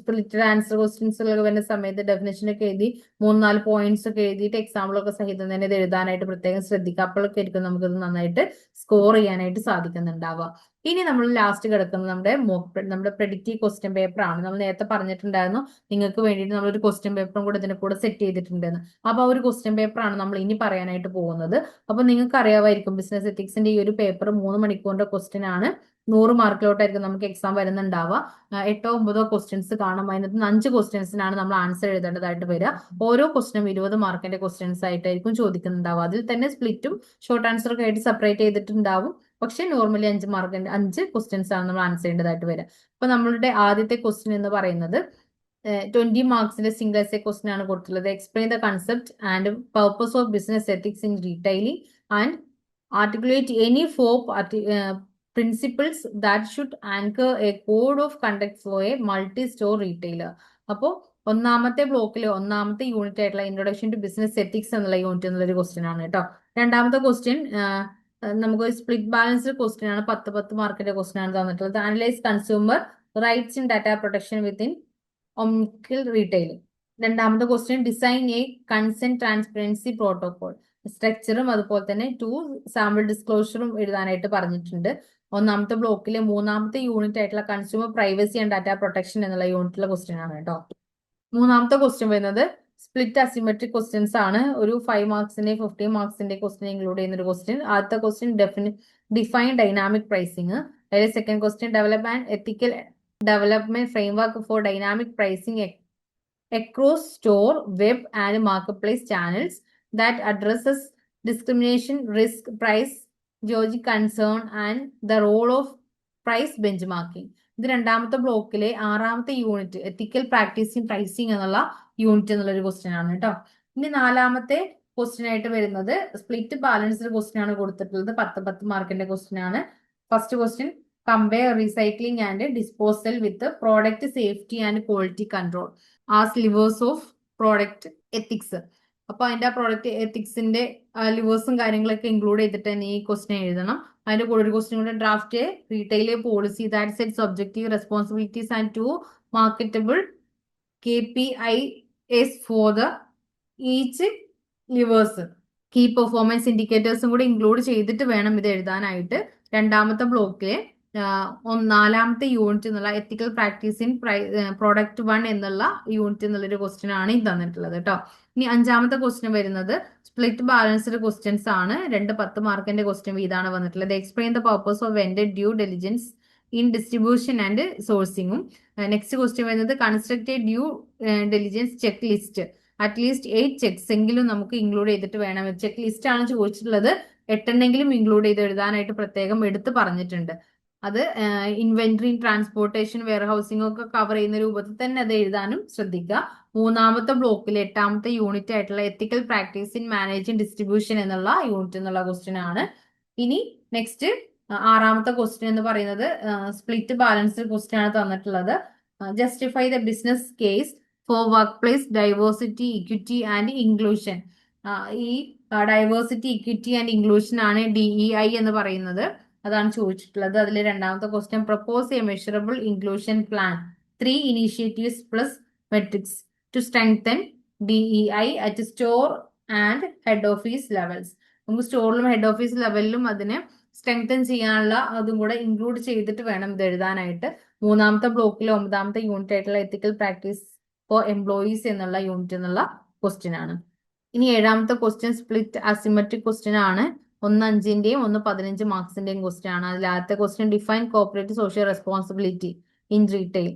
സ്പ്ലിറ്റഡ് ആൻസർ ക്വസ്റ്റ്യൻസ് ഒക്കെ വരുന്ന സമയത്ത് ഡെഫിനേഷൻ ഒക്കെ എഴുതി 3-4 പോയിന്റ്സ് ഒക്കെ എഴുതിയിട്ട് എക്സാമ്പിളൊക്കെ സഹിതം തന്നെ ഇത് എഴുതാനായിട്ട് പ്രത്യേകം ശ്രദ്ധിക്കുക. അപ്പോഴൊക്കെ ആയിരിക്കും നമുക്കിത് നന്നായിട്ട് സ്കോർ ചെയ്യാനായിട്ട് സാധിക്കുന്നുണ്ടാവുക. ഇനി നമ്മൾ ലാസ്റ്റ് കിടക്കുന്നത് നമ്മുടെ പ്രെഡിക്റ്റീവ് ക്വസ്റ്റ്യൻ പേപ്പർ ആണ്. നമ്മൾ നേരത്തെ പറഞ്ഞിട്ടുണ്ടായിരുന്നു നിങ്ങൾക്ക് വേണ്ടിയിട്ട് നമ്മളൊരു ക്വസ്റ്റ്യൻ പേപ്പറും കൂടെ ഇതിന്റെ കൂടെ സെറ്റ് ചെയ്തിട്ടുണ്ടെന്ന്. അപ്പൊ ആ ഒരു ക്വസ്റ്റ്യൻ പേപ്പർ ആണ് നമ്മൾ ഇനി പറയാനായിട്ട് പോകുന്നത്. അപ്പൊ നിങ്ങൾക്ക് അറിയാമായിരിക്കും ബിസിനസ് എത്തിക്സിന്റെ ഈ ഒരു പേപ്പർ 3 മണിക്കൂറിന്റെ ക്വസ്റ്റ്യൻ ആണ്. 100 മാർക്കിലോട്ടായിരിക്കും നമുക്ക് എക്സാം വരുന്നുണ്ടാവുക. 8-9 ക്വസ്റ്റ്യൻസ് കാണും. അതിനകത്ത് 5 ക്വസ്റ്റ്യൻസിനാണ് നമ്മൾ ആൻസർ എഴുതേണ്ടതായിട്ട് വരിക. ഓരോ ക്വസ്റ്റ്യനും 20 മാർക്കിന്റെ ക്വസ്റ്റ്യൻസ് ആയിട്ടായിരിക്കും ചോദിക്കുന്നുണ്ടാവുക. അതിൽ തന്നെ സ്പ്ലിറ്റും ഷോർട്ട് ആൻസർ ഒക്കെ ആയിട്ട് സെപ്പറേറ്റ് ചെയ്തിട്ടുണ്ടാവും. പക്ഷെ നോർമലി 5 മാർക്കിന്റെ 5 ക്വസ്റ്റ്യൻസ് ആണ് നമ്മൾ ആൻസർ ചെയ്യേണ്ടതായിട്ട് വരിക. അപ്പൊ നമ്മളുടെ ആദ്യത്തെ ക്വസ്റ്റ്യൻ എന്ന് പറയുന്നത് 20 മാർക്സിന്റെ സിംഗിൾ എസ്സേ ക്വസ്റ്റ്യൻ ആണ് കൊടുത്തിട്ടുള്ളത്. Explain the concept and purpose of business ethics in retailing and articulate any 4 principles that should anchor a code of conduct for a multi-store retailer. അപ്പോൾ ഒന്നാമത്തെ ബ്ലോക്കിൽ ഒന്നാമത്തെ യൂണിറ്റ് ആയിട്ടുള്ള ഇൻട്രൊഡക്ഷൻ ടു ബിസിനസ് എത്തിക്സ് എന്നുള്ള unit എന്നുള്ളൊരു question ആണ് കേട്ടോ. രണ്ടാമത്തെ ക്വസ്റ്റ്യൻ നമുക്ക് സ്പ്ലിറ്റ് ബാലൻസ്ഡ് ക്വസ്റ്റ്യൻ ആണ്. 10 മാർക്കിന്റെ ക്വസ്റ്റ്യൻ ആണ് തന്നിട്ടുള്ളത്. Analyse consumer rights in data protection within omnichannel retailing. രണ്ടാമത്തെ question design a consent transparency protocol. സ്ട്രക്ചറും അതുപോലെ തന്നെ 2 സാമ്പിൾ ഡിസ്ക്ലോഷറും എഴുതാനായിട്ട് പറഞ്ഞിട്ടുണ്ട്. ഒന്നാമത്തെ ബ്ലോക്കിലെ 3ാമത്തെ യൂണിറ്റ് ആയിട്ടുള്ള consumer privacy and data protection എന്നുള്ള യൂണിറ്റിലെ ക്വസ്റ്റ്യൻ ആണ് കേട്ടോ. 3ാമത്തെ ക്വസ്റ്റ്യൻ വരുന്നത് സ്പ്ലിറ്റ് അസിമെട്രിക് ക്വസ്റ്റ്യൻസ് ആണ്. ഒരു 5 മാർക്സിന്റെ 15 മാർക്സിന്റെ ക്വസ്റ്റ്യൻ ഇൻക്ലൂഡ് ചെയ്യുന്ന ഒരു ക്വസ്റ്റ്യൻ. ആദ്യത്തെ ക്വസ്റ്റ്യൻ ഡിഫൈൻ ഡൈനാമിക് പ്രൈസിങ്. അതിൽ second question develop and ethical development framework four dynamic pricing across store, web and marketplace channels that addresses discrimination, risk, price, geologic concern and the role of price benchmarking. ഇത് രണ്ടാമത്തെ ബ്ലോക്കിലെ 6ാമത്തെ unit എത്തിക്കൽ practising pricing എന്നുള്ള unit എന്നുള്ള ഒരു question ആണ് കേട്ടോ. ഇനി 4ാമത്തെ ക്വസ്റ്റ്യൻ ആയിട്ട് വരുന്നത് സ്പ്ലിറ്റ് ബാലൻസ്ഡ് ക്വസ്റ്റ്യൻ ആണ് കൊടുത്തിട്ടുള്ളത്. 10 മാർക്കിന്റെ ക്വസ്റ്റ്യൻ ആണ്. First question compare recycling and disposal with product safety and quality control as levers of product ethics. അപ്പൊ അതിന്റെ ആ പ്രോഡക്റ്റ് എത്തിക്സിന്റെ ലിവേഴ്സും കാര്യങ്ങളൊക്കെ ഇൻക്ലൂഡ് ചെയ്തിട്ട് തന്നെ ഈ ക്വസ്റ്റ്യൻ എഴുതണം. അതിന്റെ കൂടെ ഒരു ക്വസ്റ്റ്യൻ കൂടെ draft retail policy that sets objective responsibilities and 2 marketable KPIs for the each levers. Key performance ഇൻഡിക്കേറ്റേഴ്സും കൂടി ഇൻക്ലൂഡ് ചെയ്തിട്ട് വേണം ഇത് എഴുതാനായിട്ട്. രണ്ടാമത്തെ ബ്ലോക്കിലെ 4ാമത്തെ യൂണിറ്റ് എന്നുള്ള എത്തിക്കൽ പ്രാക്ടീസ് ഇൻ പ്രോഡക്റ്റ് 1 എന്നുള്ള യൂണിറ്റ് എന്നുള്ളൊരു ക്വസ്റ്റ്യൻ ആണ് ഈ തന്നിട്ടുള്ളത് കേട്ടോ. ഇനി 5ാമത്തെ ക്വസ്റ്റ്യൻ വരുന്നത് സ്പ്ലിറ്റ് ബാലൻസ്ഡ് ക്വസ്റ്റ്യൻസ് ആണ്. 2 10 മാർക്കിന്റെ ക്വസ്റ്റ്യൻ ഇതാണ് വന്നിട്ടുള്ളത്. Explain the purpose of vendor due diligence in distribution and സോഴ്സിംഗും. നെക്സ്റ്റ് ക്വസ്റ്റ്യൻ വരുന്നത് construct due diligence checklist. At least 8 checks എങ്കിലും നമുക്ക് ഇൻക്ലൂഡ് ചെയ്തിട്ട് വേണം. ചെക്ക് ലിസ്റ്റ് ആണ് ചോദിച്ചിട്ടുള്ളത്. 8 ഇൻക്ലൂഡ് ചെയ്ത് എഴുതാനായിട്ട് പ്രത്യേകം എടുത്ത് പറഞ്ഞിട്ടുണ്ട്. അത് ഇൻവെന്ററി, ട്രാൻസ്പോർട്ടേഷൻ, വെയർ ഹൗസിംഗ് ഒക്കെ കവർ ചെയ്യുന്ന രൂപത്തിൽ തന്നെ അത് എഴുതാനും ശ്രദ്ധിക്കുക. 3ാമത്തെ ബ്ലോക്കിൽ 8ാമത്തെ യൂണിറ്റ് ആയിട്ടുള്ള എത്തിക്കൽ പ്രാക്ടീസ് ഇൻ മാനേജിംഗ് ഡിസ്ട്രിബ്യൂഷൻ എന്നുള്ള യൂണിറ്റ് എന്നുള്ള ക്വസ്റ്റ്യൻ ആണ്. ഇനി നെക്സ്റ്റ് 6ാമത്തെ ക്വസ്റ്റ്യൻ എന്ന് പറയുന്നത് സ്പ്ലിറ്റ് ബാലൻസ്ഡ് ക്വസ്റ്റ്യൻ ആണ് തന്നിട്ടുള്ളത്. Justify the business case for workplace diversity, equity and inclusion. ഈ ഡൈവേഴ്സിറ്റി, ഇക്വിറ്റി ആൻഡ് ഇൻക്ലൂഷൻ ആണ് DEI എന്ന് പറയുന്നത്. അതാണ് ചോദിച്ചിട്ടുള്ളത്. അതിൽ 2ാമത്തെ question propose a measurable inclusion plan 3 initiatives plus metrics to strengthen DEI at store and head office levels. നമുക്ക് സ്റ്റോറിലും ഹെഡ് ഓഫീസ് ലെവലിലും അതിനെ സ്ട്രെങ്തൻ ചെയ്യാനുള്ള അതും കൂടെ ഇൻക്ലൂഡ് ചെയ്തിട്ട് വേണം ഇത് എഴുതാനായിട്ട്. 3ാമത്തെ ബ്ലോക്കിലെ 9ാമത്തെ യൂണിറ്റ് ആയിട്ടുള്ള എത്തിക്കൽ പ്രാക്ടീസ് ഫോർ എംപ്ലോയീസ് എന്നുള്ള യൂണിറ്റ് എന്നുള്ള ക്വസ്റ്റ്യൻ ആണ്. ഇനി 7ാമത്തെ ക്വസ്റ്റ്യൻ സ്പ്ലിറ്റ് അസിമെട്രിക് ക്വസ്റ്റ്യൻ ആണ്. 1 5-ന്റെയും 1 15 മാർക്സിന്റെയും ക്വസ്റ്റ്യൻ ആണ്. അതിൽ ആദ്യത്തെ question define corporate social responsibility in retail.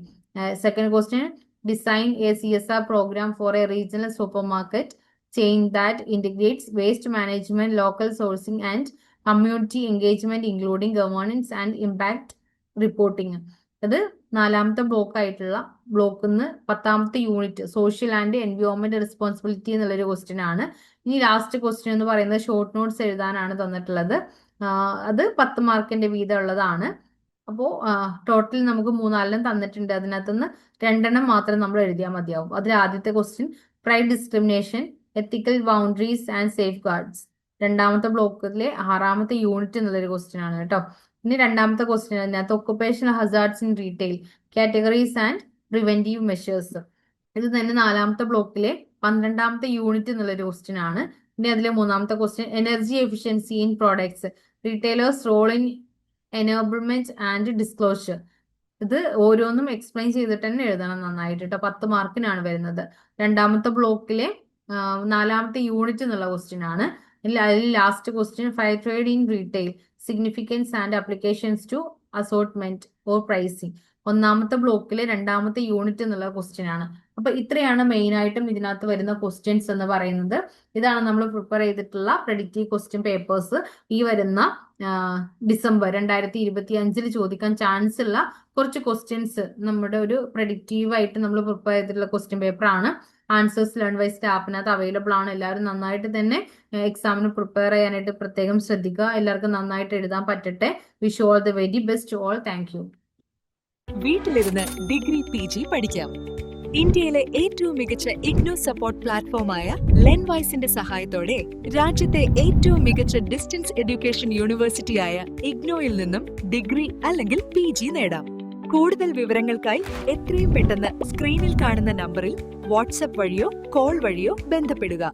Second question design a CSR programme for a regional supermarket chain that integrates waste management, local sourcing and community engagement including governance and impact reporting. അത് 4ാമത്തെ block ആയിട്ടുള്ള ബ്ലോക്കിൽ നിന്ന് 10ാമത്തെ unit social and environment responsibility എന്നുള്ളൊരു question ആണ്. ഇനി last question എന്ന് പറയുന്നത് ഷോർട്ട് നോട്ട്സ് എഴുതാനാണ് തന്നിട്ടുള്ളത്. അത് 10 മാർക്കിന്റെ വീതം ഉള്ളതാണ്. അപ്പോൾ ടോട്ടൽ നമുക്ക് 3-4 തന്നിട്ടുണ്ട്. അതിനകത്തുനിന്ന് 2 മാത്രം നമ്മൾ എഴുതിയാൽ മതിയാവും. അതിൽ ആദ്യത്തെ question price discrimination, ethical boundaries and safeguards. 2ാമത്തെ ബ്ലോക്കിലെ 6ാമത്തെ യൂണിറ്റ് എന്നുള്ളൊരു ക്വസ്റ്റ്യൻ ആണ് കേട്ടോ. ഇനി 2ാമത്തെ ക്വസ്റ്റ്യൻ അതിനകത്ത് occupational hazards in retail, categories and preventive measures. ഇത് തന്നെ 4ാമത്തെ ബ്ലോക്കിലെ 12ാമത്തെ യൂണിറ്റ് എന്നുള്ളൊരു ക്വസ്റ്റ്യൻ ആണ്. ഇനി അതിലെ 3ാമത്തെ question energy efficiency in products, retailers role in enablement and disclosure. ഇത് ഓരോന്നും എക്സ്പ്ലെയിൻ ചെയ്തിട്ട് തന്നെ എഴുതണം നന്നായിട്ട് കേട്ടോ. 10 മാർക്കിനാണ് വരുന്നത്. 2ാമത്തെ ബ്ലോക്കിലെ 4ാമത്തെ യൂണിറ്റ് എന്നുള്ള ക്വസ്റ്റ്യൻ ആണ്. അതിൽ last question fair trade in retail, significance and applications to assortment or pricing. 1ാമത്തെ ബ്ലോക്കിലെ 2ാമത്തെ യൂണിറ്റ് എന്നുള്ള ക്വസ്റ്റ്യൻ ആണ്. അപ്പൊ ഇത്രയാണ് മെയിൻ ആയിട്ടും ഇതിനകത്ത് വരുന്ന ക്വസ്റ്റ്യൻസ് എന്ന് പറയുന്നത്. ഇതാണ് നമ്മൾ പ്രിപ്പയർ ചെയ്തിട്ടുള്ള പ്രെഡിക്റ്റീവ് ക്വസ്റ്റ്യൻ പേപ്പേഴ്സ്. ഈ വരുന്ന ഡിസംബർ 2025 ചോദിക്കാൻ ചാൻസ് ഉള്ള കുറച്ച് ക്വസ്റ്റ്യൻസ് നമ്മുടെ ഒരു പ്രെഡിക്റ്റീവ് ആയിട്ട് നമ്മൾ പ്രിപ്പയർ ചെയ്തിട്ടുള്ള ക്വസ്റ്റ്യൻ പേപ്പർ ആണ്. ആൻസേഴ്സ് ലേൺവൈസ് ആപ്പിനകത്ത് അവൈലബിൾ ആണ്. എല്ലാവരും നന്നായിട്ട് തന്നെ എക്സാമിന് പ്രിപ്പയർ ചെയ്യാനായിട്ട് പ്രത്യേകം ശ്രദ്ധിക്കുക. എല്ലാവർക്കും നന്നായിട്ട് എഴുതാൻ പറ്റട്ടെ. Wish all the very best all. Thank you. വീട്ടിലിരുന്ന് ഡിഗ്രി PG പഠിക്കാം. ഇന്ത്യയിലെ ഏറ്റവും മികച്ച ഇഗ്നോ സപ്പോർട്ട് പ്ലാറ്റ്ഫോമായ ലെൻവൈസിന്റെ സഹായത്തോടെ രാജ്യത്തെ ഏറ്റവും മികച്ച ഡിസ്റ്റൻസ് എഡ്യൂക്കേഷൻ യൂണിവേഴ്സിറ്റിയായ ഇഗ്നോയിൽ നിന്നും ഡിഗ്രി അല്ലെങ്കിൽ PG നേടാം. കൂടുതൽ വിവരങ്ങൾക്കായി എത്രയും പെട്ടെന്ന് സ്ക്രീനിൽ കാണുന്ന നമ്പറിൽ വാട്സ്ആപ്പ് വഴിയോ കോൾ വഴിയോ ബന്ധപ്പെടുക.